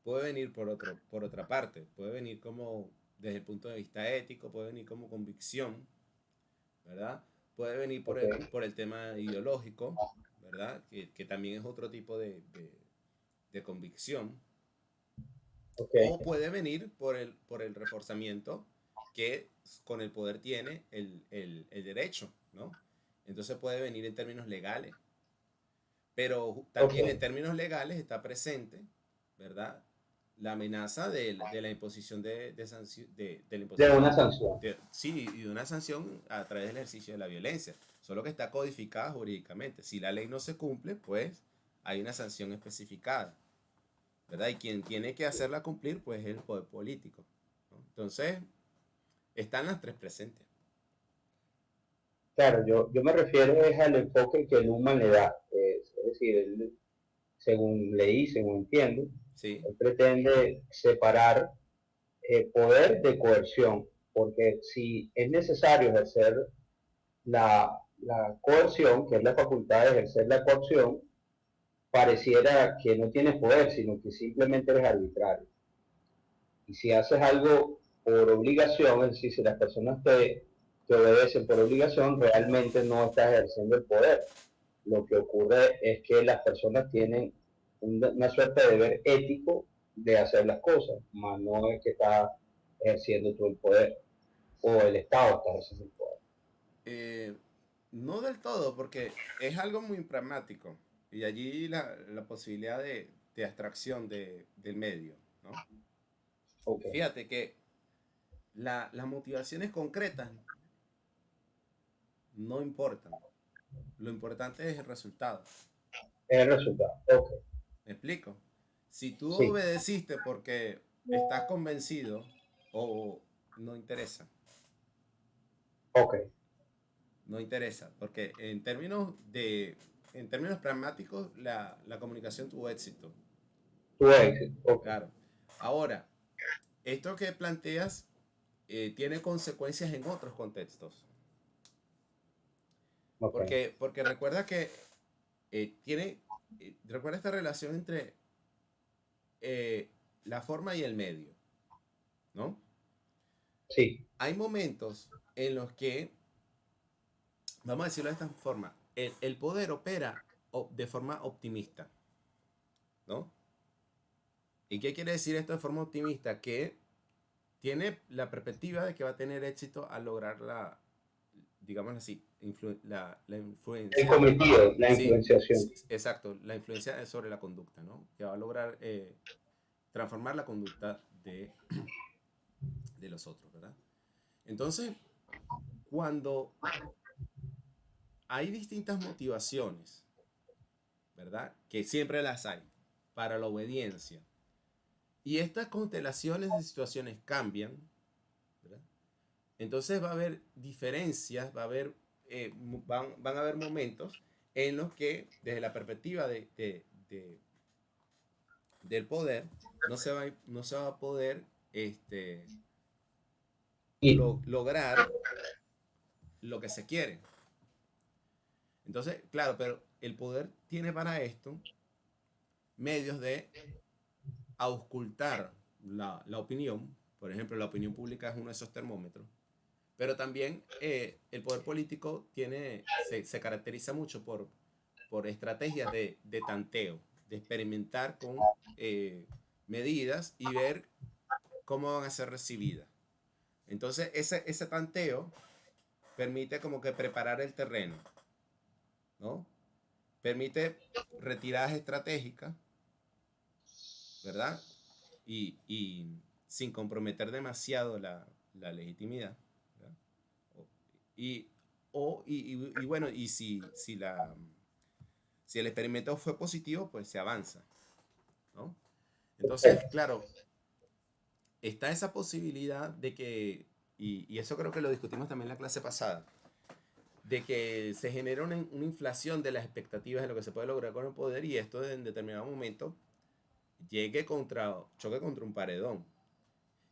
A: puede venir por otra parte, puede venir como desde el punto de vista ético, puede venir como convicción, ¿verdad? Puede venir
C: Ok.
A: por el tema ideológico, ¿verdad? Que también es otro tipo de convicción.
C: Ok.
A: O puede venir por el reforzamiento que con el poder tiene el derecho, ¿no? Entonces puede venir en términos legales. Pero
C: Ok.
A: también en términos legales está presente, ¿verdad? La amenaza de la imposición de la
C: De una
A: imposición
C: sanción.
A: sí, y de una sanción a través del ejercicio de la violencia. Solo que está codificada jurídicamente. Si la ley no se cumple, pues hay una sanción especificada, ¿verdad? Y quien tiene que hacerla cumplir, pues es el poder político, ¿no? Entonces, están las tres presentes.
C: Claro, yo me refiero es al enfoque que Luhmann le da. Es decir, él, según leí, según entiendo,
A: ¿Sí?
C: él pretende separar poder de coerción, porque si es necesario ejercer la coerción, que es la facultad de ejercer la coerción, pareciera que no tienes poder, sino que simplemente eres arbitrario. Y si haces algo por obligación, es decir, si las personas te obedecen por obligación, realmente no estás ejerciendo el poder. Lo que ocurre es que las personas tienen una suerte de deber ético de hacer las cosas, más no es que está ejerciendo tú el poder o el Estado está ejerciendo el poder.
A: Eh, no del todo, porque es algo muy pragmático. Y allí la posibilidad de abstracción del medio, ¿no?
C: Ok,
A: Fíjate que las motivaciones concretas no importan. Lo importante es el resultado.
C: es el resultado. Ok,
A: ¿Me explico? Si tú
C: sí,
A: obedeciste porque estás convencido o no interesa,
C: ok,
A: no interesa, porque en términos pragmáticos la comunicación tuvo éxito,
C: tu éxito, ok,
A: claro. Ahora, esto que planteas tiene consecuencias en otros contextos,
C: ok,
A: porque recuerda que recuerda esta relación entre eh, la forma y el medio, ¿no?
C: sí,
A: Hay momentos en los que, vamos a decirlo de esta forma, el poder opera de forma optimista, ¿no? ¿Y qué quiere decir esto de forma optimista? Que tiene la perspectiva de que va a tener éxito al lograr digamos así, la
C: el
A: influencia,
C: cometido, la
A: sí,
C: influenciación.
A: exacto, la influencia sobre la conducta, ¿no? Que va a lograr transformar la conducta de los otros, ¿verdad? Entonces, cuando hay distintas motivaciones, ¿verdad? Que siempre las hay para la obediencia. Y estas constelaciones de situaciones cambian, ¿verdad? Entonces va a haber diferencias, van a haber momentos en los que desde la perspectiva del poder no se va a poder
C: Y,
A: lograr lo que se quiere. Entonces, claro, pero el poder tiene para esto medios de auscultar la opinión. Por ejemplo, la opinión pública es uno de esos termómetros Pero también el poder político se caracteriza mucho por estrategias de tanteo, de experimentar con medidas y ver cómo van a ser recibidas. Entonces, ese tanteo permite como que preparar el terreno, ¿no? Permite retiradas estratégicas, ¿verdad? Y sin comprometer demasiado la legitimidad, ¿verdad? Y, y bueno, y si el experimento fue positivo, pues se avanza, ¿no? Entonces,
C: Perfecto.
A: claro, está esa posibilidad de que, y eso creo que lo discutimos también en la clase pasada, de que se genera una inflación de las expectativas de lo que se puede lograr con el poder y esto en determinado momento choque contra un paredón.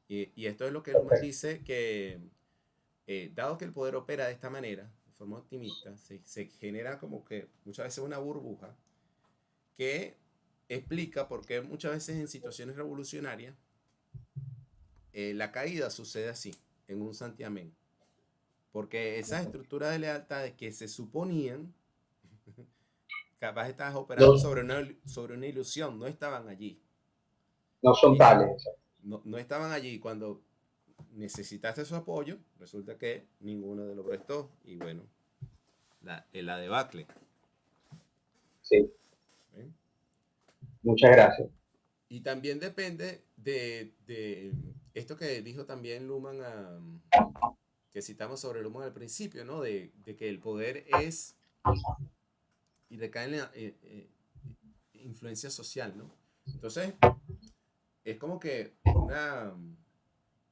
A: Y esto es lo que Luhmann
C: Perfecto.
A: dice que, dado que el poder opera de esta manera, de forma optimista, se genera como que muchas veces una burbuja que explica por qué muchas veces en situaciones revolucionarias la caída sucede así, en un santiamén. Porque esas estructuras de lealtades que se suponían, capaz estabas
C: No,
A: operando sobre una ilusión, no estaban allí.
C: no son
A: Y
C: tales.
A: no estaban allí cuando necesitaste su apoyo, resulta que ninguno de los prestó. Y bueno, la debacle.
C: Sí,
A: ¿Eh?
C: muchas gracias.
A: Y también depende de esto que dijo también Luhmann, que citamos sobre Luhmann al principio, ¿no? De que el poder es y recae en la influencia social, ¿no? Entonces, es como que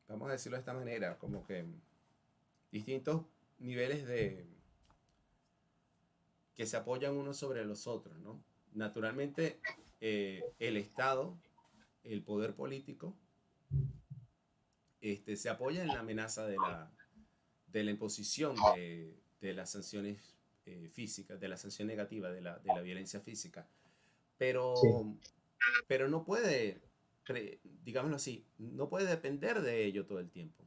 A: vamos a decirlo de esta manera, como que distintos niveles que se apoyan unos sobre los otros, ¿no? Naturalmente, el Estado, el poder político, se apoya en la amenaza de la imposición de las sanciones físicas, de la sanción negativa, de la violencia física.
C: Sí,
A: Pero, pero no puede, digámoslo así, no puede depender de ello todo el tiempo.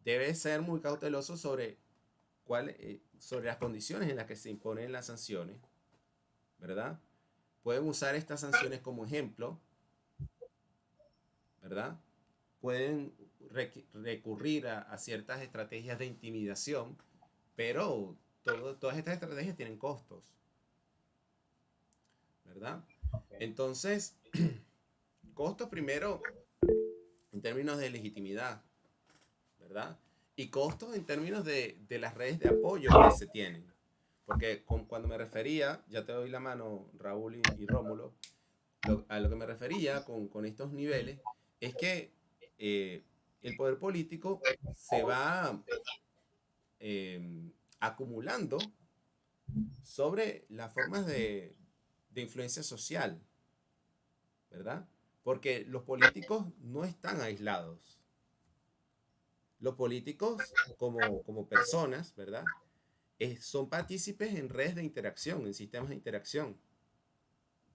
A: Debe ser muy cauteloso sobre las condiciones en las que se imponen las sanciones, ¿verdad? Pueden usar estas sanciones como ejemplo, ¿verdad? Pueden recurrir a ciertas estrategias de intimidación, pero todas estas estrategias tienen costos, ¿verdad? Entonces, costos primero en términos de legitimidad, ¿verdad? Y costos en términos de las redes de apoyo que se tienen. Porque cuando me refería, ya te doy la mano, Raúl y Rómulo, a lo que me refería con estos niveles es que eh, el poder político se va acumulando sobre las formas de influencia social, ¿verdad? Porque los políticos no están aislados. Los políticos como personas, ¿verdad? Son partícipes en redes de interacción, en sistemas de interacción,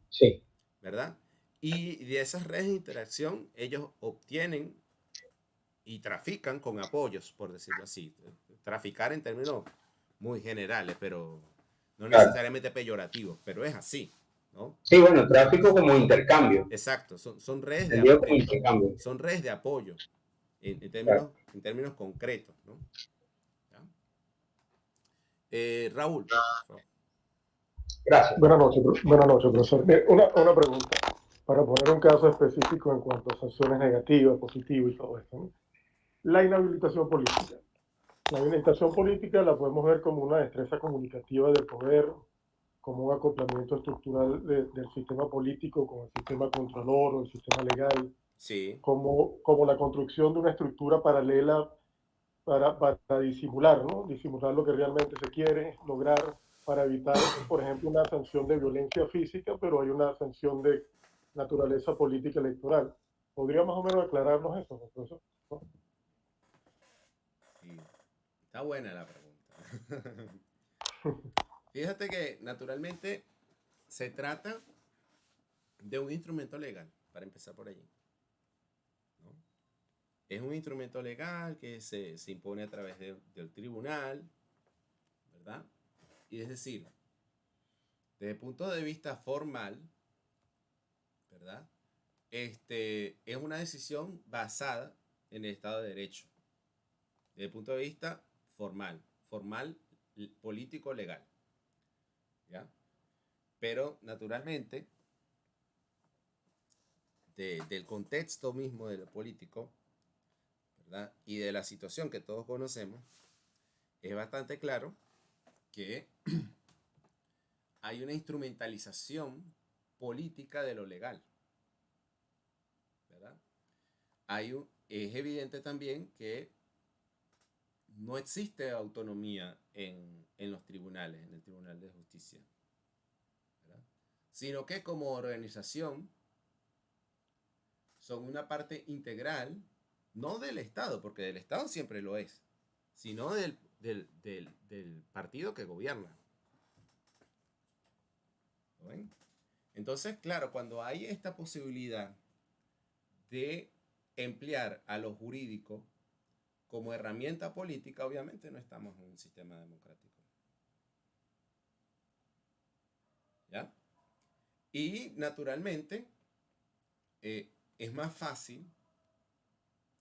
C: sí,
A: ¿verdad? Y de esas redes de interacción ellos obtienen y trafican con apoyos, por decirlo así. Traficar en términos muy generales, pero no
C: claro.
A: necesariamente peyorativos, pero es así, ¿no?
C: Sí, bueno, tráfico como intercambio,
A: Exacto,
C: entendido como intercambio.
A: son redes de apoyo
C: Claro.
A: en términos concretos, ¿no? ¿Ya? Raúl, por favor.
C: Gracias.
D: Buenas noches, profesor. Una pregunta, para poner un caso específico en cuanto a sanciones negativas, positivas y todo esto, ¿no? La inhabilitación política. La inhabilitación política la podemos ver como una destreza comunicativa del poder, como un acoplamiento estructural del sistema político con el sistema controlor o el sistema legal,
A: Sí,
D: como la construcción de una estructura paralela para disimular, ¿no? Disimular lo que realmente se quiere lograr para evitar, por ejemplo, una sanción de violencia física, pero hay una sanción de naturaleza política electoral. ¿Podría más o menos aclararnos eso, profesor?
A: sí. Está buena la pregunta. Fíjate que naturalmente se trata de un instrumento legal, para empezar por allí, ¿no? es un instrumento legal que se impone a través del tribunal, ¿verdad? Y es decir, desde el punto de vista formal, ¿verdad? Es una decisión basada en el Estado de Derecho. Desde el punto de vista formal, político, legal. ¿Ya? Pero naturalmente, del contexto mismo de lo político, ¿verdad? Y de la situación que todos conocemos, es bastante claro que hay una instrumentalización política de lo legal, ¿verdad? Es evidente también que no existe autonomía en los tribunales, en el Tribunal de Justicia, ¿verdad? Sino que como organización son una parte integral, no del Estado, porque del Estado siempre lo es, sino del partido que gobierna. ¿Lo ven? Entonces, claro, cuando hay esta posibilidad de emplear a lo jurídico como herramienta política, obviamente no estamos en un sistema democrático. ¿Ya? Y naturalmente es más fácil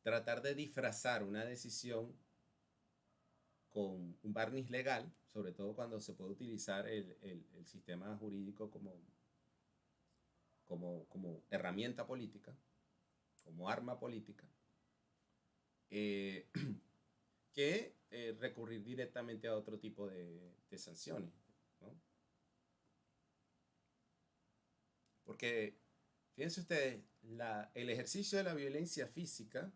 A: tratar de disfrazar una decisión con un barniz legal, sobre todo cuando se puede utilizar el sistema jurídico como herramienta política, como arma política, que recurrir directamente a otro tipo de sanciones, ¿no? Porque, fíjense ustedes, el ejercicio de la violencia física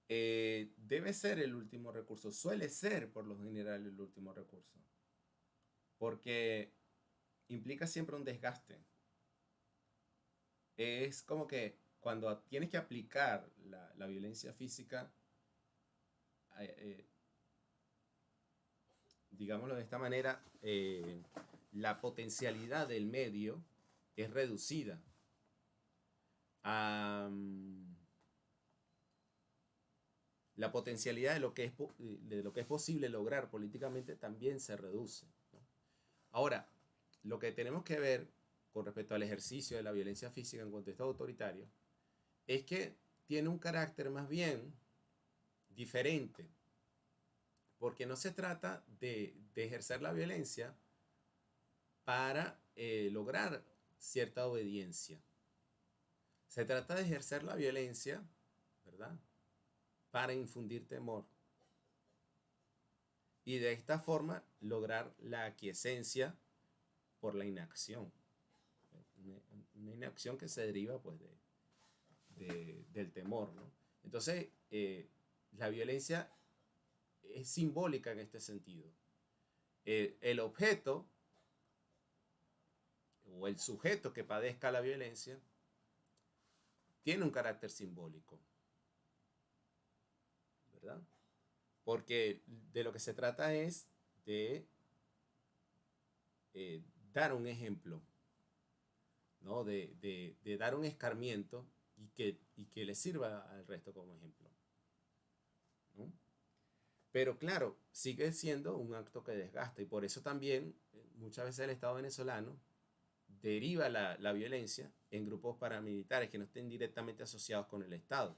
A: debe ser el último recurso, suele ser por lo general el último recurso, porque implica siempre un desgaste. Es como que cuando tienes que aplicar la violencia física, digámoslo de esta manera, la potencialidad del medio es reducida. La potencialidad de lo que es posible lograr políticamente también se reduce, ¿no? Ahora, lo que tenemos que ver con respecto al ejercicio de la violencia física en contexto autoritario es que tiene un carácter más bien diferente, porque no se trata de ejercer la violencia para lograr cierta obediencia. Se trata de ejercer la violencia, ¿verdad?, para infundir temor. Y de esta forma lograr la aquiescencia por la inacción. Una inacción que se deriva pues del temor, ¿no? Entonces, la violencia es simbólica en este sentido. El objeto o el sujeto que padezca la violencia tiene un carácter simbólico, ¿verdad? Porque de lo que se trata es de dar un ejemplo, ¿no? De dar un escarmiento y que le sirva al resto como ejemplo, ¿no? Pero claro, sigue siendo un acto que desgasta, y por eso también muchas veces el Estado venezolano deriva la violencia en grupos paramilitares que no estén directamente asociados con el Estado.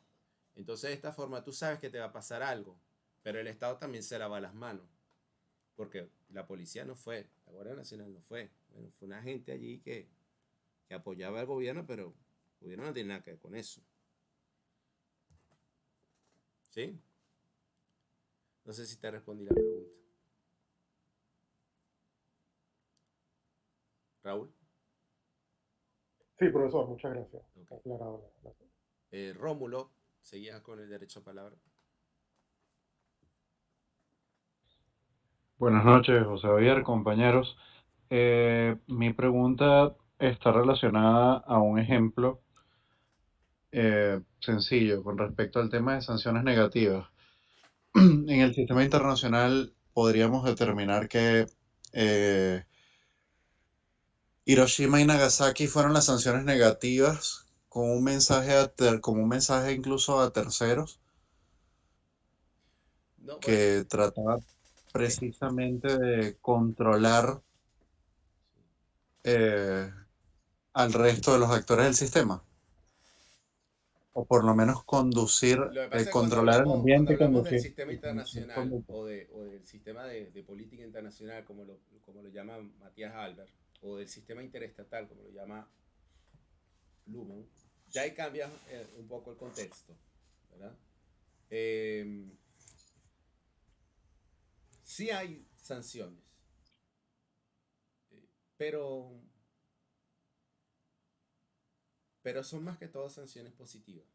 A: Entonces, de esta forma tú sabes que te va a pasar algo, pero el Estado también se lava las manos, porque la policía no fue, la Guardia Nacional no fue. Bueno, fue una gente allí que apoyaba al gobierno, pero el gobierno no tiene nada que ver con eso. ¿Sí? No sé si te respondí la pregunta. ¿Raúl?
D: Sí, profesor, muchas gracias.
A: Okay.
D: Aclarado la...
A: Rómulo, seguías con el derecho a palabra.
E: Buenas noches, José Javier, compañeros. Mi pregunta está relacionada a un ejemplo sencillo con respecto al tema de sanciones negativas. En el sistema internacional podríamos determinar que Hiroshima y Nagasaki fueron las sanciones negativas con un mensaje como un mensaje incluso a terceros
A: No, bueno,
E: que trataba precisamente de controlar eh, al resto de los actores del sistema, o por lo menos conducir,
A: lo que pasa es que
E: controlar el
A: cuando
E: ambiente
A: hablamos del
E: conducir,
A: sistema
E: y conducir
A: internacional
E: conducta.
A: o del sistema de política internacional, como lo llama Matías Albert, o del sistema interestatal, como lo llama Luhmann, ya ahí cambia un poco el contexto, ¿verdad? Eh, sí hay sanciones, eh, pero, pero son más que todo sanciones positivas,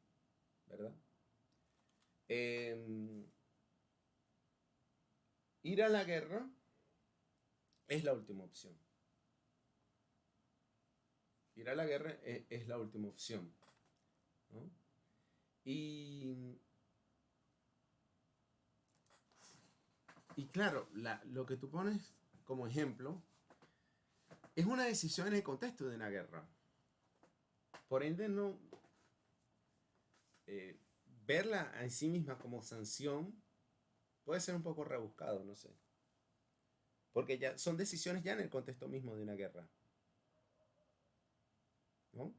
A: ¿verdad? Eh, Ir a la guerra es la última opción. Ir a la guerra es la última opción, ¿no? Y, y claro, lo que tú pones como ejemplo es una decisión en el contexto de una guerra. Por ende, no eh, verla en sí misma como sanción puede ser un poco rebuscado, no sé. Porque ya son decisiones ya en el contexto mismo de una guerra, ¿no?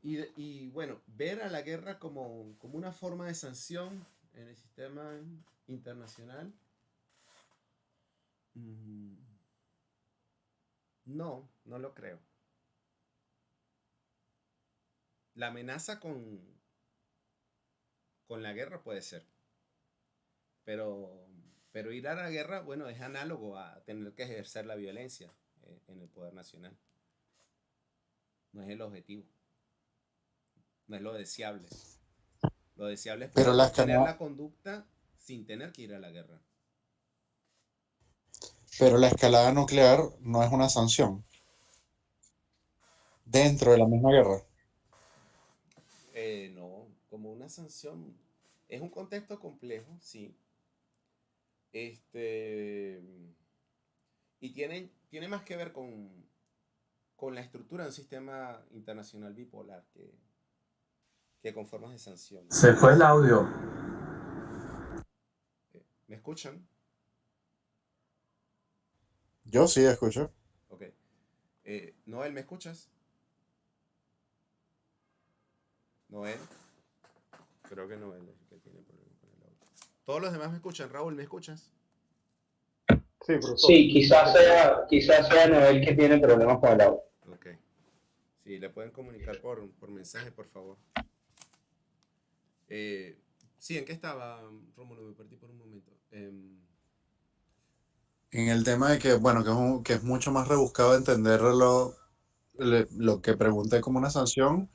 A: Y bueno, ver a la guerra como una forma de sanción en el sistema internacional, mm, no lo creo. La amenaza con la guerra puede ser, pero, pero ir a la guerra, bueno, es análogo a tener que ejercer la violencia en el poder nacional. No es el objetivo, no es lo deseable. Lo deseable es
E: Pero
A: poder
E: la
A: mantener
E: escalada,
A: la conducta sin tener que ir a la guerra.
E: pero la escalada nuclear no es una sanción dentro de la misma guerra.
A: No, como una sanción. Es un contexto complejo, sí. Este, y tiene más que ver con la estructura de un sistema internacional bipolar que con formas de sanciones.
B: Se fue el audio.
A: ¿Me escuchan?
E: Yo sí escucho.
A: Ok. Noel, ¿me escuchas? Noel. Creo que Noel es el que tiene problemas con el audio. Todos los demás me escuchan. Raúl, ¿me escuchas?
D: Sí, profesor.
C: Sí, quizás sea Noel que tiene problemas con el audio.
A: Ok. Sí, le pueden comunicar por mensaje, por favor. Sí, ¿en qué estaba, Rómulo? Me perdí por un momento.
E: En el tema de que, bueno, que es mucho más rebuscado entenderlo, lo que pregunté como una sanción,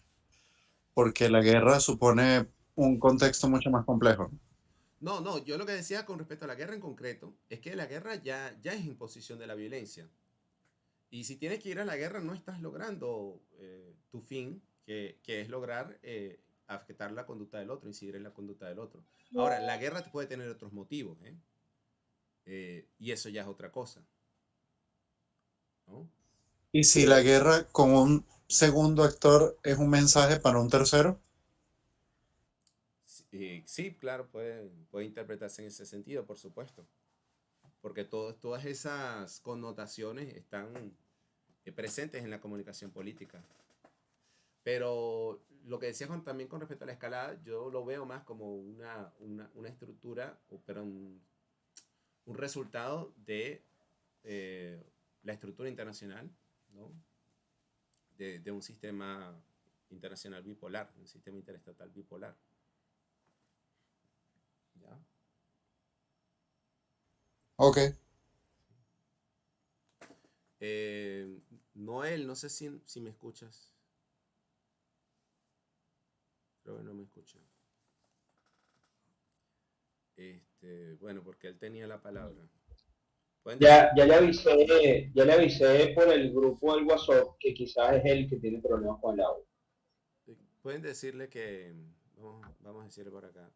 E: porque la guerra supone un contexto mucho más complejo.
A: No, yo lo que decía con respecto a la guerra en concreto es que la guerra ya es imposición de la violencia. Y si tienes que ir a la guerra, no estás logrando tu fin, que es lograr afectar la conducta del otro, incidir en la conducta del otro. Ahora, la guerra te puede tener otros motivos, ¿eh? Y eso ya es otra cosa, ¿no?
E: Y si la guerra con un segundo actor es un mensaje para un tercero,
A: Sí, claro, puede interpretarse en ese sentido, por supuesto. Porque todas esas connotaciones están presentes en la comunicación política. Pero lo que decía también con respecto a la escalada, yo lo veo más como una estructura, pero un resultado de la estructura internacional, ¿no? De un sistema internacional bipolar, un sistema interestatal bipolar. ¿Ya?
E: ok.
A: Noel, no sé si me escuchas. Creo que no me escucha. Bueno, porque él tenía la palabra. Pueden decir,
C: Ya le avisé por el grupo del WhatsApp que quizás es él que tiene problemas con el audio.
A: pueden decirle que, vamos a decirle por acá,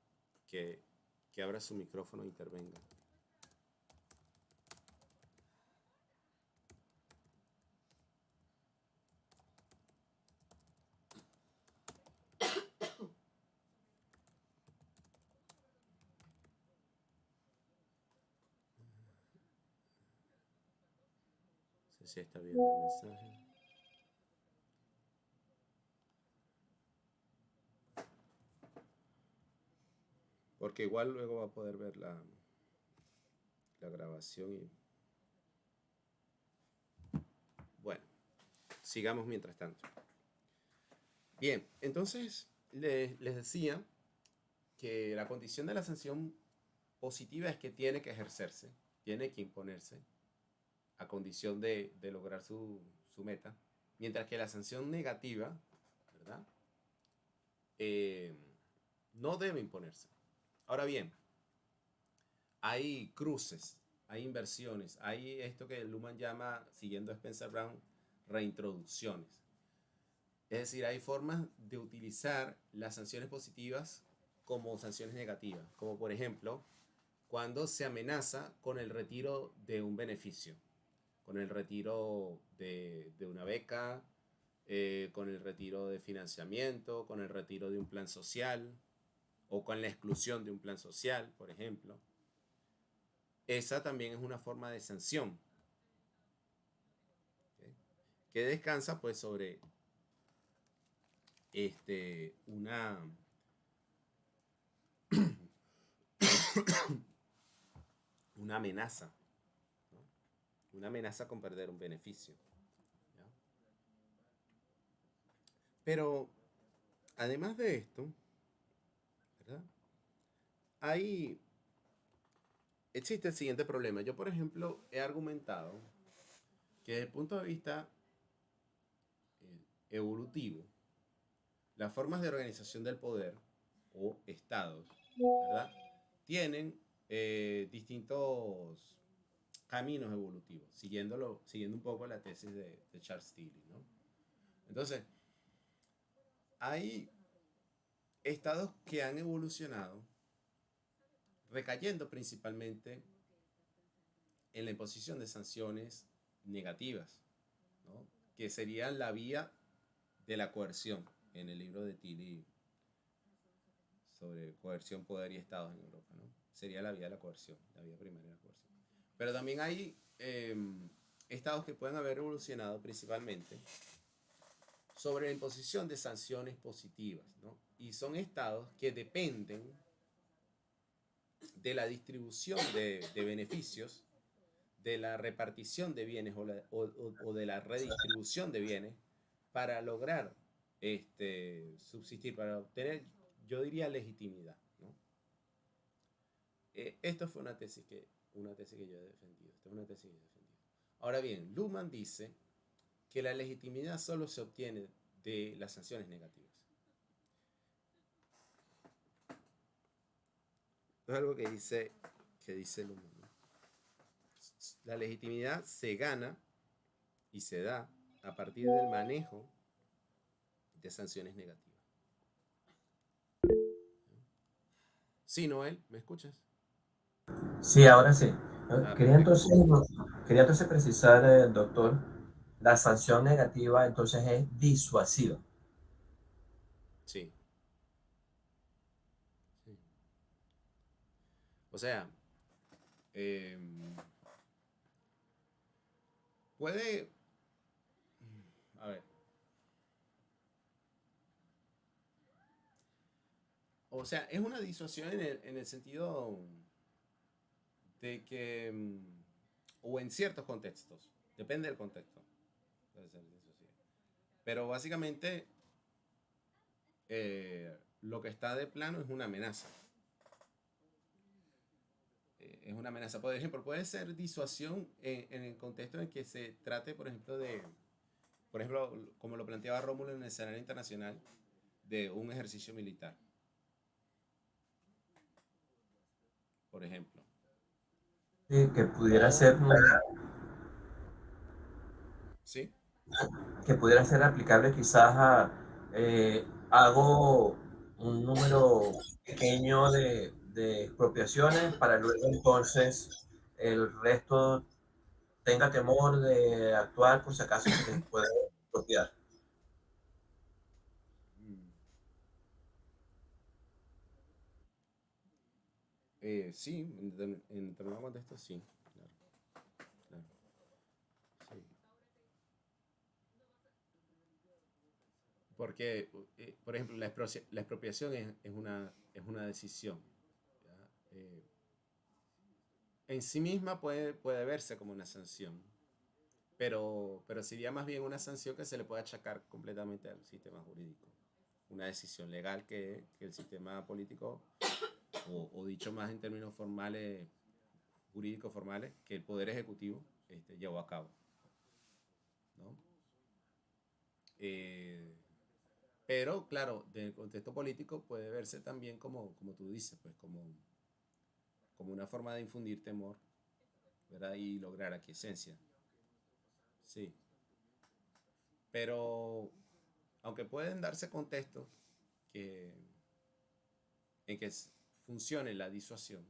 A: que abra su micrófono e intervenga. No sé si está viendo el mensaje. Porque igual luego va a poder ver la grabación y... Bueno, sigamos mientras tanto. Bien, entonces les decía que la condición de la sanción positiva es que tiene que ejercerse, tiene que imponerse a condición de lograr su meta, mientras que la sanción negativa, ¿verdad? No debe imponerse. Ahora bien, hay cruces, hay inversiones, hay esto que Luhmann llama, siguiendo a Spencer Brown, reintroducciones. Es decir, hay formas de utilizar las sanciones positivas como sanciones negativas, como por ejemplo, cuando se amenaza con el retiro de un beneficio, con el retiro de una beca, con el retiro de financiamiento, con el retiro de un plan social o con la exclusión de un plan social, por ejemplo. Esa también es una forma de sanción, ¿okay? Que descansa pues sobre una amenaza, ¿no? Una amenaza con perder un beneficio, ¿ya? Pero además de esto, ¿verdad? Existe el siguiente problema. Yo, por ejemplo, he argumentado que desde el punto de vista evolutivo, las formas de organización del poder o estados, ¿verdad? Tienen distintos caminos evolutivos, siguiendo un poco la tesis de Charles Tilly, ¿no? Entonces, hay estados que han evolucionado recayendo principalmente en la imposición de sanciones negativas, ¿no? Que serían la vía de la coerción, en el libro de Tilly sobre coerción, poder y estados en Europa, ¿no? Sería la vía de la coerción, la vía primaria de la coerción. Pero también hay estados que pueden haber evolucionado principalmente sobre la imposición de sanciones positivas, ¿no? Y son estados que dependen de la distribución de beneficios, de la repartición de bienes o de la redistribución de bienes para lograr subsistir, para obtener, yo diría, legitimidad, ¿no? Esto fue una tesis que yo he defendido. Esta es una tesis que yo he defendido. Ahora bien, Luhmann dice que la legitimidad solo se obtiene de las sanciones negativas. Es algo que dice Luhmann, ¿no? La legitimidad se gana y se da a partir del manejo de sanciones negativas. Sí, Noel, ¿me escuchas?
B: Sí, ahora sí. Quería
A: Perfecto.
B: entonces precisar, doctor, la sanción negativa entonces es disuasiva.
A: Sí, sí. O sea, eh, puede... A ver. O sea, es una disuasión en el sentido de que... o en ciertos contextos. Depende del contexto. Puede ser disuasiva. Pero básicamente lo que está de plano es una amenaza. Es una amenaza. Por ejemplo, puede ser disuasión en el contexto en que se trate, por ejemplo, como lo planteaba Rómulo en el escenario internacional, de un ejercicio militar, por ejemplo.
B: Sí, que pudiera
A: O,
B: ser,
A: ¿sí?
B: que pudiera ser aplicable quizás hago un número pequeño de expropiaciones para luego entonces el resto tenga temor de actuar por si acaso se les puede expropiar.
A: Mm, sí, en determinado contexto sí, claro, claro, sí. Porque, por ejemplo, la expropiación es una decisión. ¿Ya? En sí misma puede verse como una sanción, pero sería más bien una sanción que se le puede achacar completamente al sistema jurídico. Una decisión legal que el sistema político, o dicho más en términos formales, jurídicos formales, que el Poder Ejecutivo llevó a cabo, ¿no? Eh, pero, claro, del contexto político puede verse también como tú dices, pues como una forma de infundir temor, ¿verdad? Y lograr aquiescencia. Sí. Pero, aunque pueden darse contextos que, en que funcione la disuasión,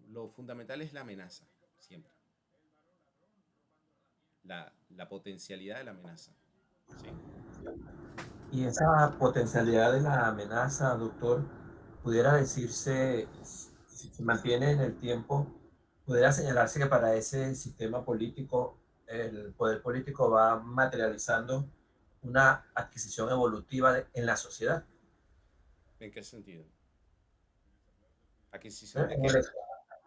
A: lo fundamental es la amenaza, siempre. La potencialidad de la amenaza. ¿Sí?
B: Y esa potencialidad de la amenaza, doctor, pudiera decirse, si se mantiene en el tiempo, pudiera señalarse que para ese sistema político, el poder político va materializando una adquisición evolutiva en la sociedad.
A: ¿En qué sentido? ¿Adquisición de
B: En
A: qué?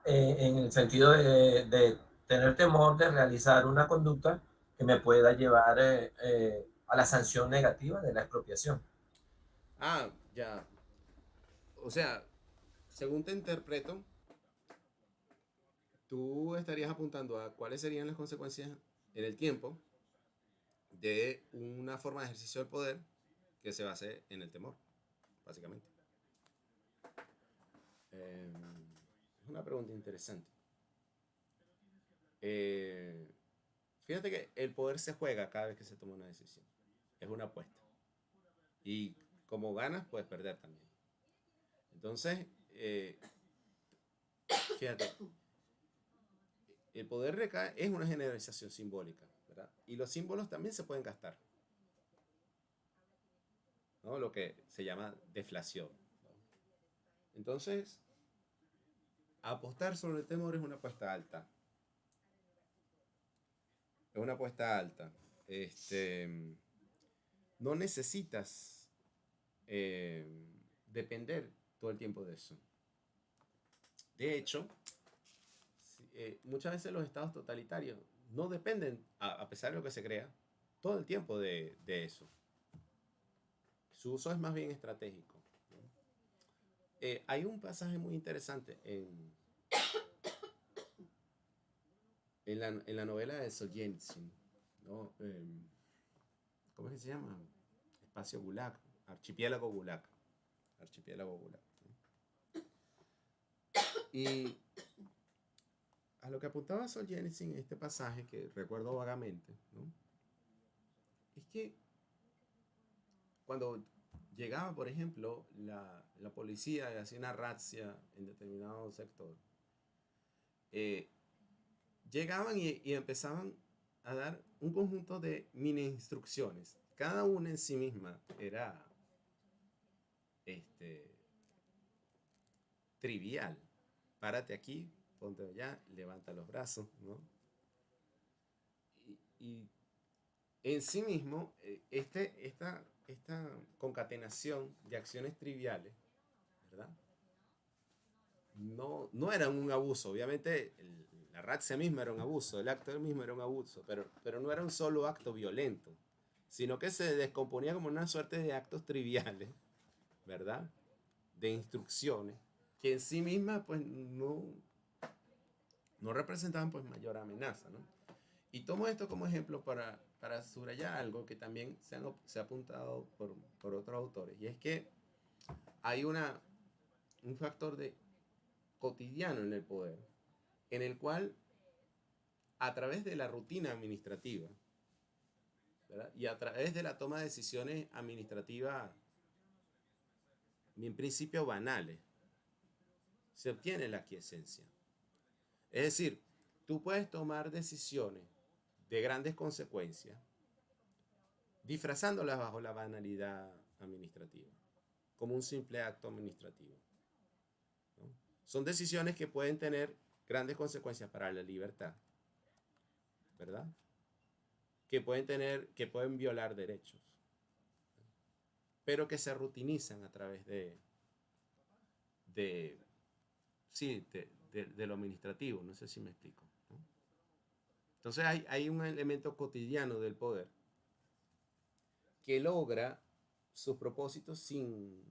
B: en el sentido de tener temor de realizar una conducta que me pueda llevar a la sanción negativa de la expropiación.
A: Ah, ya. O sea, según te interpreto, tú estarías apuntando a cuáles serían las consecuencias en el tiempo de una forma de ejercicio del poder que se base en el temor, básicamente. Es una pregunta interesante. Eh, Fíjate que el poder se juega cada vez que se toma una decisión. Es una apuesta. Y como ganas, puedes perder también. Entonces, fíjate, el poder recae es una generalización simbólica, ¿verdad? Y los símbolos también se pueden gastar, ¿no? Lo que se llama deflación, ¿no? Entonces, apostar sobre el temor es una apuesta alta. Es una apuesta alta. No necesitas depender todo el tiempo de eso. De hecho, muchas veces los estados totalitarios no dependen, a pesar de lo que se crea, todo el tiempo de eso. Su uso es más bien estratégico, ¿no? Hay un pasaje muy interesante en la novela de Solzhenitsyn, ¿no? ¿Cómo es que se llama? Espacio Gulag, Archipiélago Gulag. Archipiélago Gulag, ¿no? Y a lo que apuntaba Solzhenitsyn en este pasaje, que recuerdo vagamente, ¿no? Es que cuando llegaba, por ejemplo, la policía y hacía una razzia en determinado sector, llegaban y empezaban a dar un conjunto de mini instrucciones. Cada una en sí misma era trivial. Párate aquí, ponte allá, levanta los brazos, ¿no? Y en sí mismo, esta concatenación de acciones triviales, ¿verdad? No era un abuso. Obviamente, la razzia misma era un abuso, el acto mismo era un abuso, pero no era un solo acto violento, sino que se descomponía como una suerte de actos triviales, ¿verdad? De instrucciones, que en sí mismas, pues, no representaban, pues, mayor amenaza, ¿no? Y tomo esto como ejemplo para subrayar algo que también se ha apuntado por otros autores, y es que hay un factor cotidiano en el poder, en el cual, a través de la rutina administrativa, ¿verdad? Y a través de la toma de decisiones administrativas, en principio banales, se obtiene la aquiescencia. Es decir, tú puedes tomar decisiones de grandes consecuencias, disfrazándolas bajo la banalidad administrativa, como un simple acto administrativo, ¿no? Son decisiones que pueden tener grandes consecuencias para la libertad, ¿verdad? que pueden violar derechos, pero que se rutinizan a través de lo administrativo. No sé si me explico, ¿no? Entonces hay un elemento cotidiano del poder que logra sus propósitos sin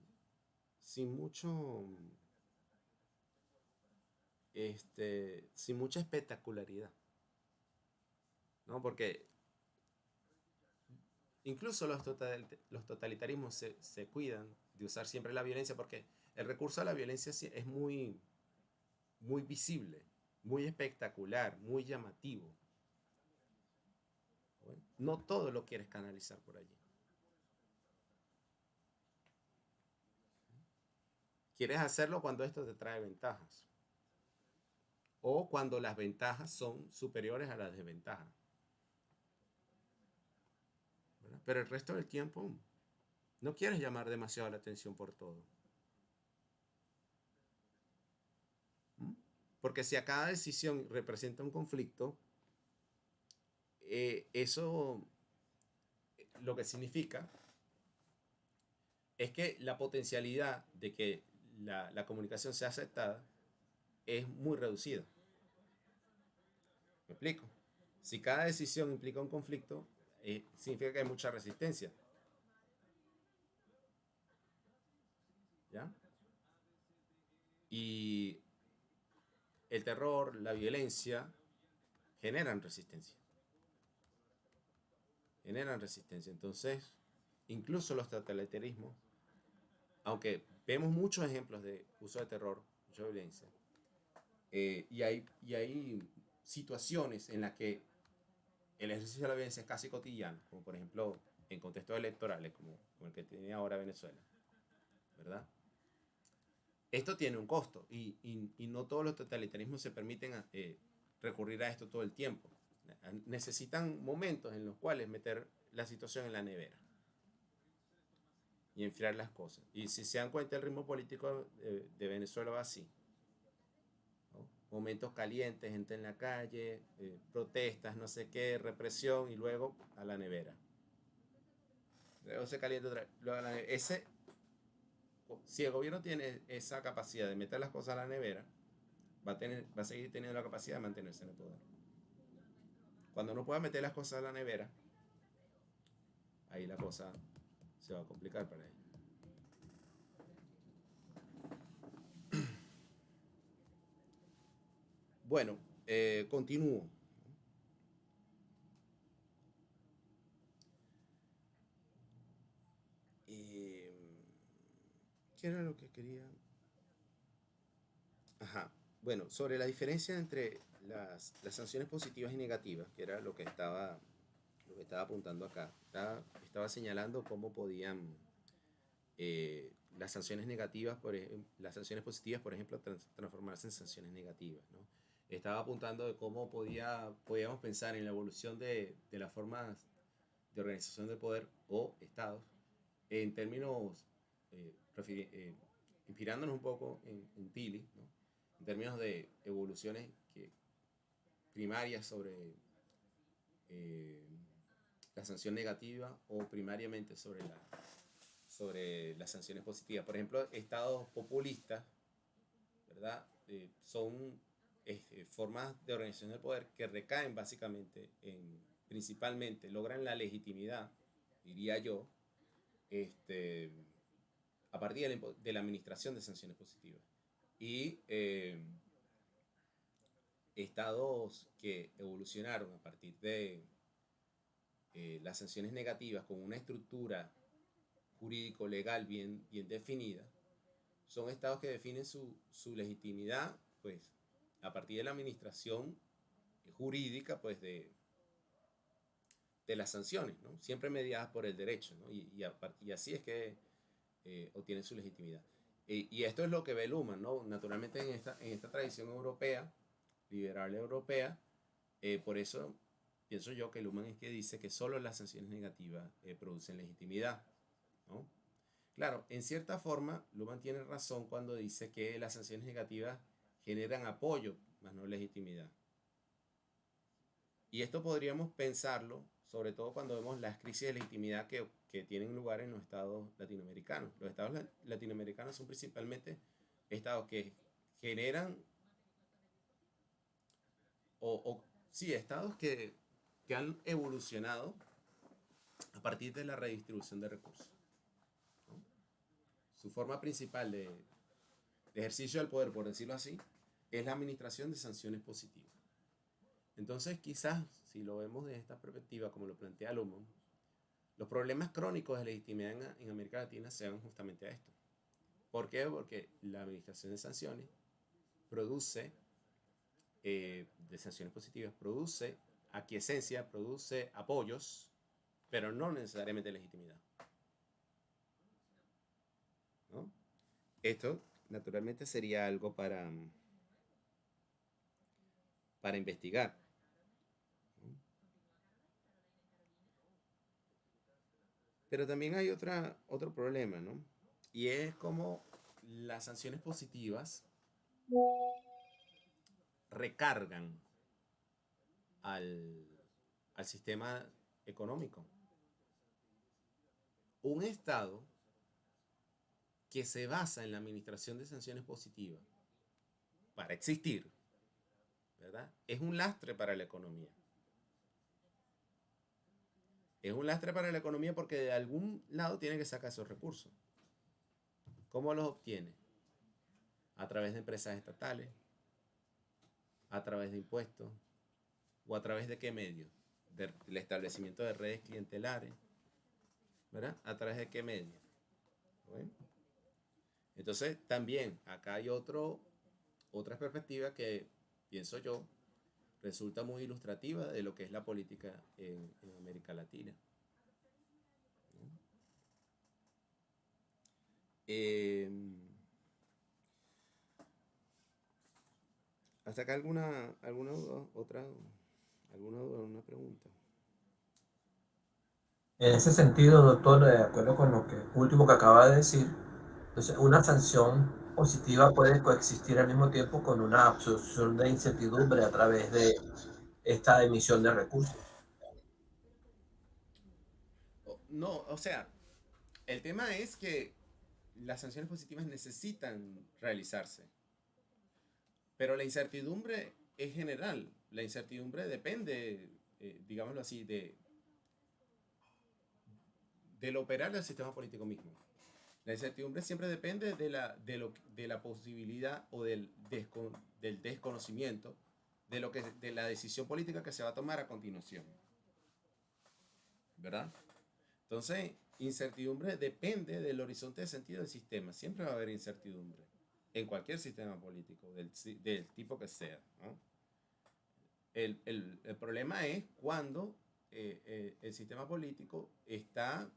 A: mucha espectacularidad, ¿no? Porque incluso los totalitarismos se cuidan de usar siempre la violencia, porque el recurso a la violencia es muy, muy visible, muy espectacular, muy llamativo. Bueno, no todo lo quieres canalizar por allí. Quieres hacerlo cuando esto te trae ventajas, o cuando las ventajas son superiores a las desventajas, ¿verdad? Pero el resto del tiempo no quieres llamar demasiado la atención por todo. Porque si a cada decisión representa un conflicto, eso lo que significa es que la potencialidad de que la comunicación sea aceptada es muy reducida. ¿Me explico? Si cada decisión implica un conflicto, significa que hay mucha resistencia. ¿Ya? Y el terror, la violencia, generan resistencia. Entonces, incluso los totalitarismos, aunque vemos muchos ejemplos de uso de terror, mucha violencia, y hay situaciones en las que el ejercicio de la violencia es casi cotidiano, como por ejemplo en contextos electorales, como el que tiene ahora Venezuela, ¿verdad? Esto tiene un costo y no todos los totalitarismos se permiten recurrir a esto todo el tiempo. Necesitan momentos en los cuales meter la situación en la nevera y enfriar las cosas. Y si se dan cuenta, el ritmo político de Venezuela va así, ¿no? Momentos calientes, gente en la calle, protestas, no sé qué, represión, y luego a la nevera. Luego se calienta otra vez, luego a la nevera. Si el gobierno tiene esa capacidad de meter las cosas a la nevera, va a seguir teniendo la capacidad de mantenerse en el poder. Cuando no pueda meter las cosas a la nevera, ahí la cosa se va a complicar para ellos. Bueno, continúo. ¿Qué era lo que quería? Ajá. Bueno, sobre la diferencia entre las sanciones positivas y negativas, que era lo que estaba apuntando acá. Estaba señalando cómo podían las sanciones negativas, las sanciones positivas, por ejemplo, transformarse en sanciones negativas, ¿no? Estaba apuntando de cómo podíamos pensar en la evolución de las formas de organización del poder o estados en términos, inspirándonos un poco en Tilly, ¿no? En términos de evoluciones primarias sobre la sanción negativa o primariamente sobre las sanciones positivas. Por ejemplo, estados populistas, ¿verdad? Son formas de organización del poder que recaen básicamente principalmente logran la legitimidad, diría yo, a partir de la administración de sanciones positivas. Y estados que evolucionaron a partir de las sanciones negativas con una estructura jurídico-legal bien definida, son estados que definen su legitimidad pues, a partir de la administración jurídica pues, de las sanciones, ¿no? Siempre mediadas por el derecho, ¿no? Y así es que obtienen su legitimidad. Y esto es lo que ve Luhmann, ¿no? Naturalmente en esta tradición europea, liberal europea, por eso pienso yo que Luhmann es que dice que solo las sanciones negativas producen legitimidad, ¿no? Claro, en cierta forma, Luhmann tiene razón cuando dice que las sanciones negativas generan apoyo, más no legitimidad. Y esto podríamos pensarlo sobre todo cuando vemos las crisis de legitimidad que tienen lugar en los estados latinoamericanos. Los estados latinoamericanos son principalmente estados que generan, sí, estados que han evolucionado a partir de la redistribución de recursos, ¿no? Su forma principal de ejercicio del poder, por decirlo así, es la administración de sanciones positivas. Entonces, quizás, si lo vemos desde esta perspectiva, como lo plantea Luhmann, los problemas crónicos de legitimidad en América Latina se dan justamente a esto. ¿Por qué? Porque la administración de sanciones produce, de sanciones positivas, produce aquiescencia, produce apoyos, pero no necesariamente legitimidad, ¿no? Esto, naturalmente, sería algo para investigar, ¿no? Pero también hay otro problema, ¿no? Y es como las sanciones positivas recargan al sistema económico. Un Estado que se basa en la administración de sanciones positivas para existir, ¿verdad?, es un lastre para la economía. Es un lastre para la economía porque de algún lado tiene que sacar esos recursos. ¿Cómo los obtiene? A través de empresas estatales, a través de impuestos, o a través de qué medios, del establecimiento de redes clientelares, ¿verdad? ¿A través de qué medios? ¿Bueno? Entonces, también acá hay otra perspectiva que, pienso yo, resulta muy ilustrativa de lo que es la política en América Latina, ¿no? ¿Hasta acá alguna duda, una pregunta?
B: En ese sentido, doctor, de acuerdo con lo último que acaba de decir, entonces una sanción positiva puede coexistir al mismo tiempo con una absorción de incertidumbre a través de esta emisión de recursos.
A: No, o sea, el tema es que las sanciones positivas necesitan realizarse, pero la incertidumbre es general. La incertidumbre depende, digámoslo así, del operar del sistema político mismo. La incertidumbre siempre depende de la posibilidad o del desconocimiento de la decisión política que se va a tomar a continuación, ¿verdad? Entonces, incertidumbre depende del horizonte de sentido del sistema. Siempre va a haber incertidumbre en cualquier sistema político, del tipo que sea, ¿no? El problema es cuando el sistema político está,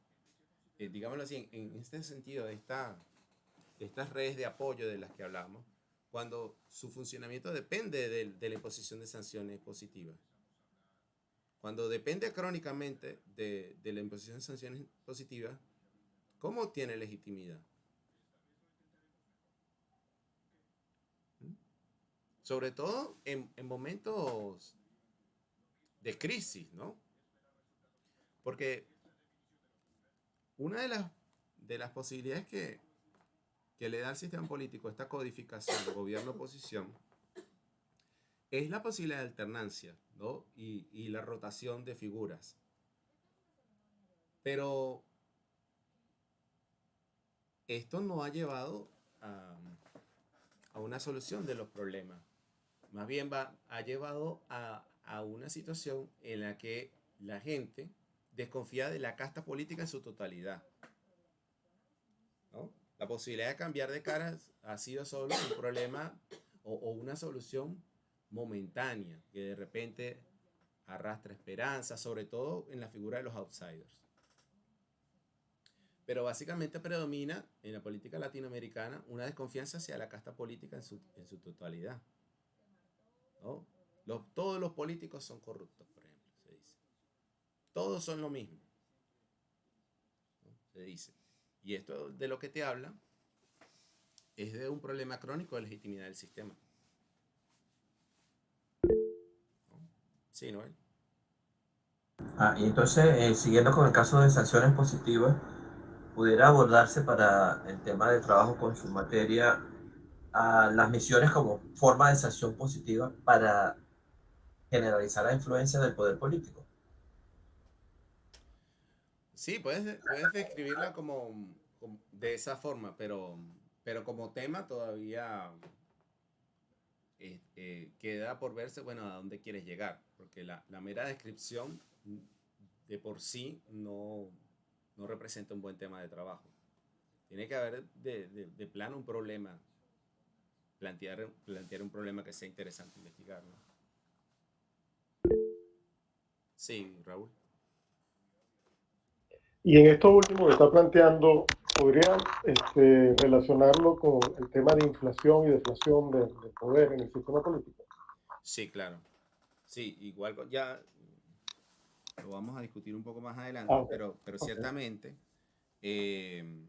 A: digámoslo así, en este sentido de estas redes de apoyo de las que hablamos, cuando su funcionamiento depende de la imposición de sanciones positivas. Cuando depende crónicamente de la imposición de sanciones positivas, ¿cómo obtiene legitimidad? Sobre todo en momentos de crisis, ¿no? Porque una de las posibilidades que le da al sistema político esta codificación de gobierno-oposición es la posibilidad de alternancia, ¿no? Y la rotación de figuras. Pero esto no ha llevado a una solución de los problemas. Más bien ha llevado a una situación en la que la gente desconfía de la casta política en su totalidad, ¿no? La posibilidad de cambiar de caras ha sido solo un problema o una solución momentánea que de repente arrastra esperanza, sobre todo en la figura de los outsiders. Pero básicamente predomina en la política latinoamericana una desconfianza hacia la casta política en su totalidad, ¿no? Todos los políticos son corruptos, por ejemplo, se dice. Todos son lo mismo, ¿no? Se dice. Y esto de lo que te habla es de un problema crónico de legitimidad del sistema, ¿no? Sí, Noel.
B: Y entonces, siguiendo con el caso de sanciones positivas, pudiera abordarse para el tema de trabajo con su materia a las misiones como forma de sanción positiva para generalizar la influencia del poder político.
A: Sí, puedes describirla como de esa forma, pero como tema todavía queda por verse, bueno, a dónde quieres llegar, porque la mera descripción de por sí no representa un buen tema de trabajo. Tiene que haber de plano un problema, plantear un problema que sea interesante investigar, ¿no? Sí, Raúl.
D: Y en esto último que está planteando, ¿podría relacionarlo con el tema de inflación y deflación de poder en el sistema político?
A: Sí, claro. Sí, igual ya lo vamos a discutir un poco más adelante,
D: Ok,
A: pero
D: ok.
A: ciertamente eh,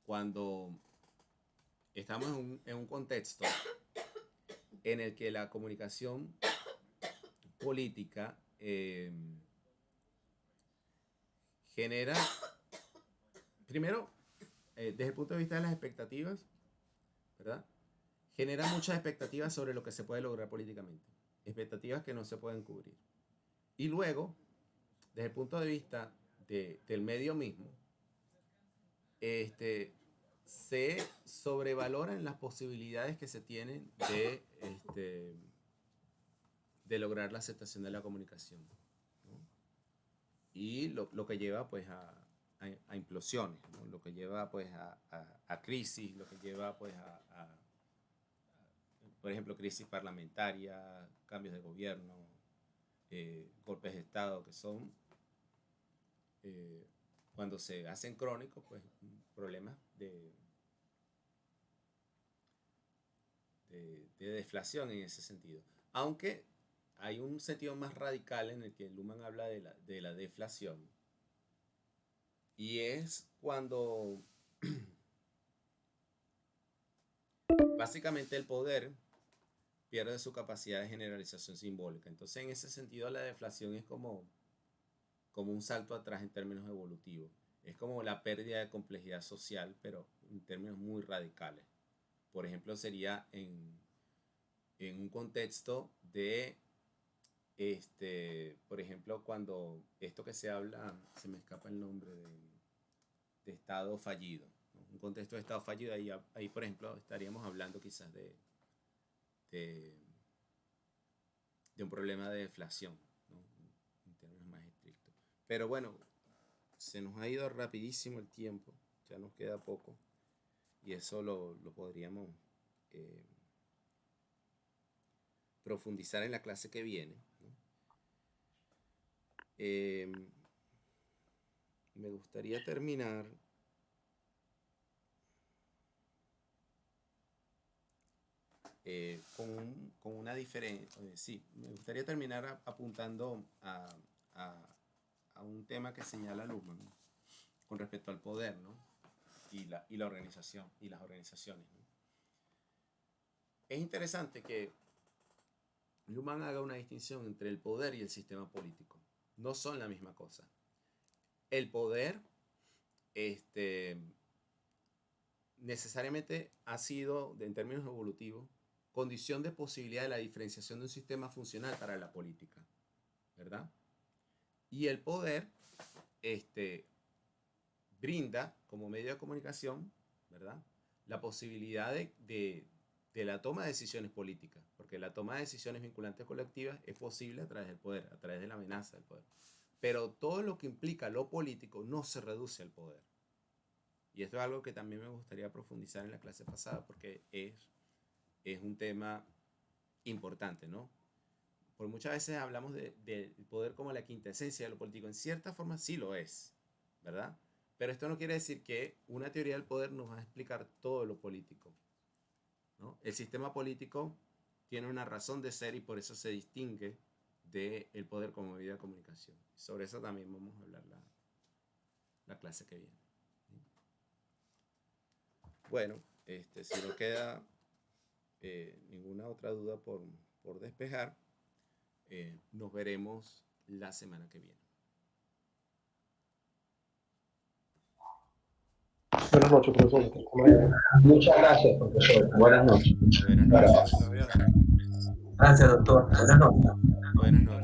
A: cuando estamos en un contexto en el que la comunicación política genera, primero, desde el punto de vista de las expectativas, ¿verdad? Genera muchas expectativas sobre lo que se puede lograr políticamente, expectativas que no se pueden cubrir. Y luego, desde el punto de vista del medio mismo, se sobrevaloran las posibilidades que se tienen de lograr la aceptación de la comunicación, ¿no? Y lo que lleva pues a implosiones, ¿no? Lo que lleva pues a crisis, lo que lleva pues por ejemplo, crisis parlamentaria, cambios de gobierno, golpes de Estado, que son, cuando se hacen crónicos, pues problemas de deflación en ese sentido. Aunque hay un sentido más radical en el que Luhmann habla de la deflación, y es cuando básicamente el poder pierde su capacidad de generalización simbólica. Entonces, en ese sentido, la deflación es como un salto atrás en términos evolutivos. Es como la pérdida de complejidad social, pero en términos muy radicales. Por ejemplo, sería en un contexto por ejemplo, cuando esto que se habla, se me escapa el nombre de estado fallido, ¿no? Un contexto de estado fallido, ahí por ejemplo, estaríamos hablando quizás de, de un problema de deflación, ¿no? En términos más estrictos. Pero bueno, se nos ha ido rapidísimo el tiempo, ya nos queda poco, y eso lo podríamos eh, profundizar en la clase que viene, ¿no? Me gustaría terminar con una diferencia. Sí, me gustaría terminar apuntando a, a un tema que señala Luhmann, ¿no? Con respecto al poder, ¿no? Y la organización y las organizaciones, ¿no? Es interesante que Luhmann haga una distinción entre el poder y el sistema político. No son la misma cosa. El poder necesariamente ha sido, en términos evolutivos, condición de posibilidad de la diferenciación de un sistema funcional para la política, ¿verdad? Y el poder brinda como medio de comunicación, ¿verdad?, la posibilidad de la toma de decisiones políticas, porque la toma de decisiones vinculantes colectivas es posible a través del poder, a través de la amenaza del poder. Pero todo lo que implica lo político no se reduce al poder. Y esto es algo que también me gustaría profundizar en la clase pasada, porque es un tema importante, ¿no? Por muchas veces hablamos del poder como la quinta esencia de lo político. En cierta forma sí lo es, ¿verdad? Pero esto no quiere decir que una teoría del poder nos va a explicar todo lo político, ¿no? El sistema político tiene una razón de ser y por eso se distingue del poder como medida de comunicación. Sobre eso también vamos a hablar la clase que viene. Bueno, si no queda ninguna otra duda por despejar, nos veremos la semana que viene.
D: Buenas noches, profesor.
C: Muchas gracias, profesor. Buenas noches.
A: Buenas
C: Para-
A: noches.
B: Gracias, doctor. Buenas noches.
A: Buenas noches.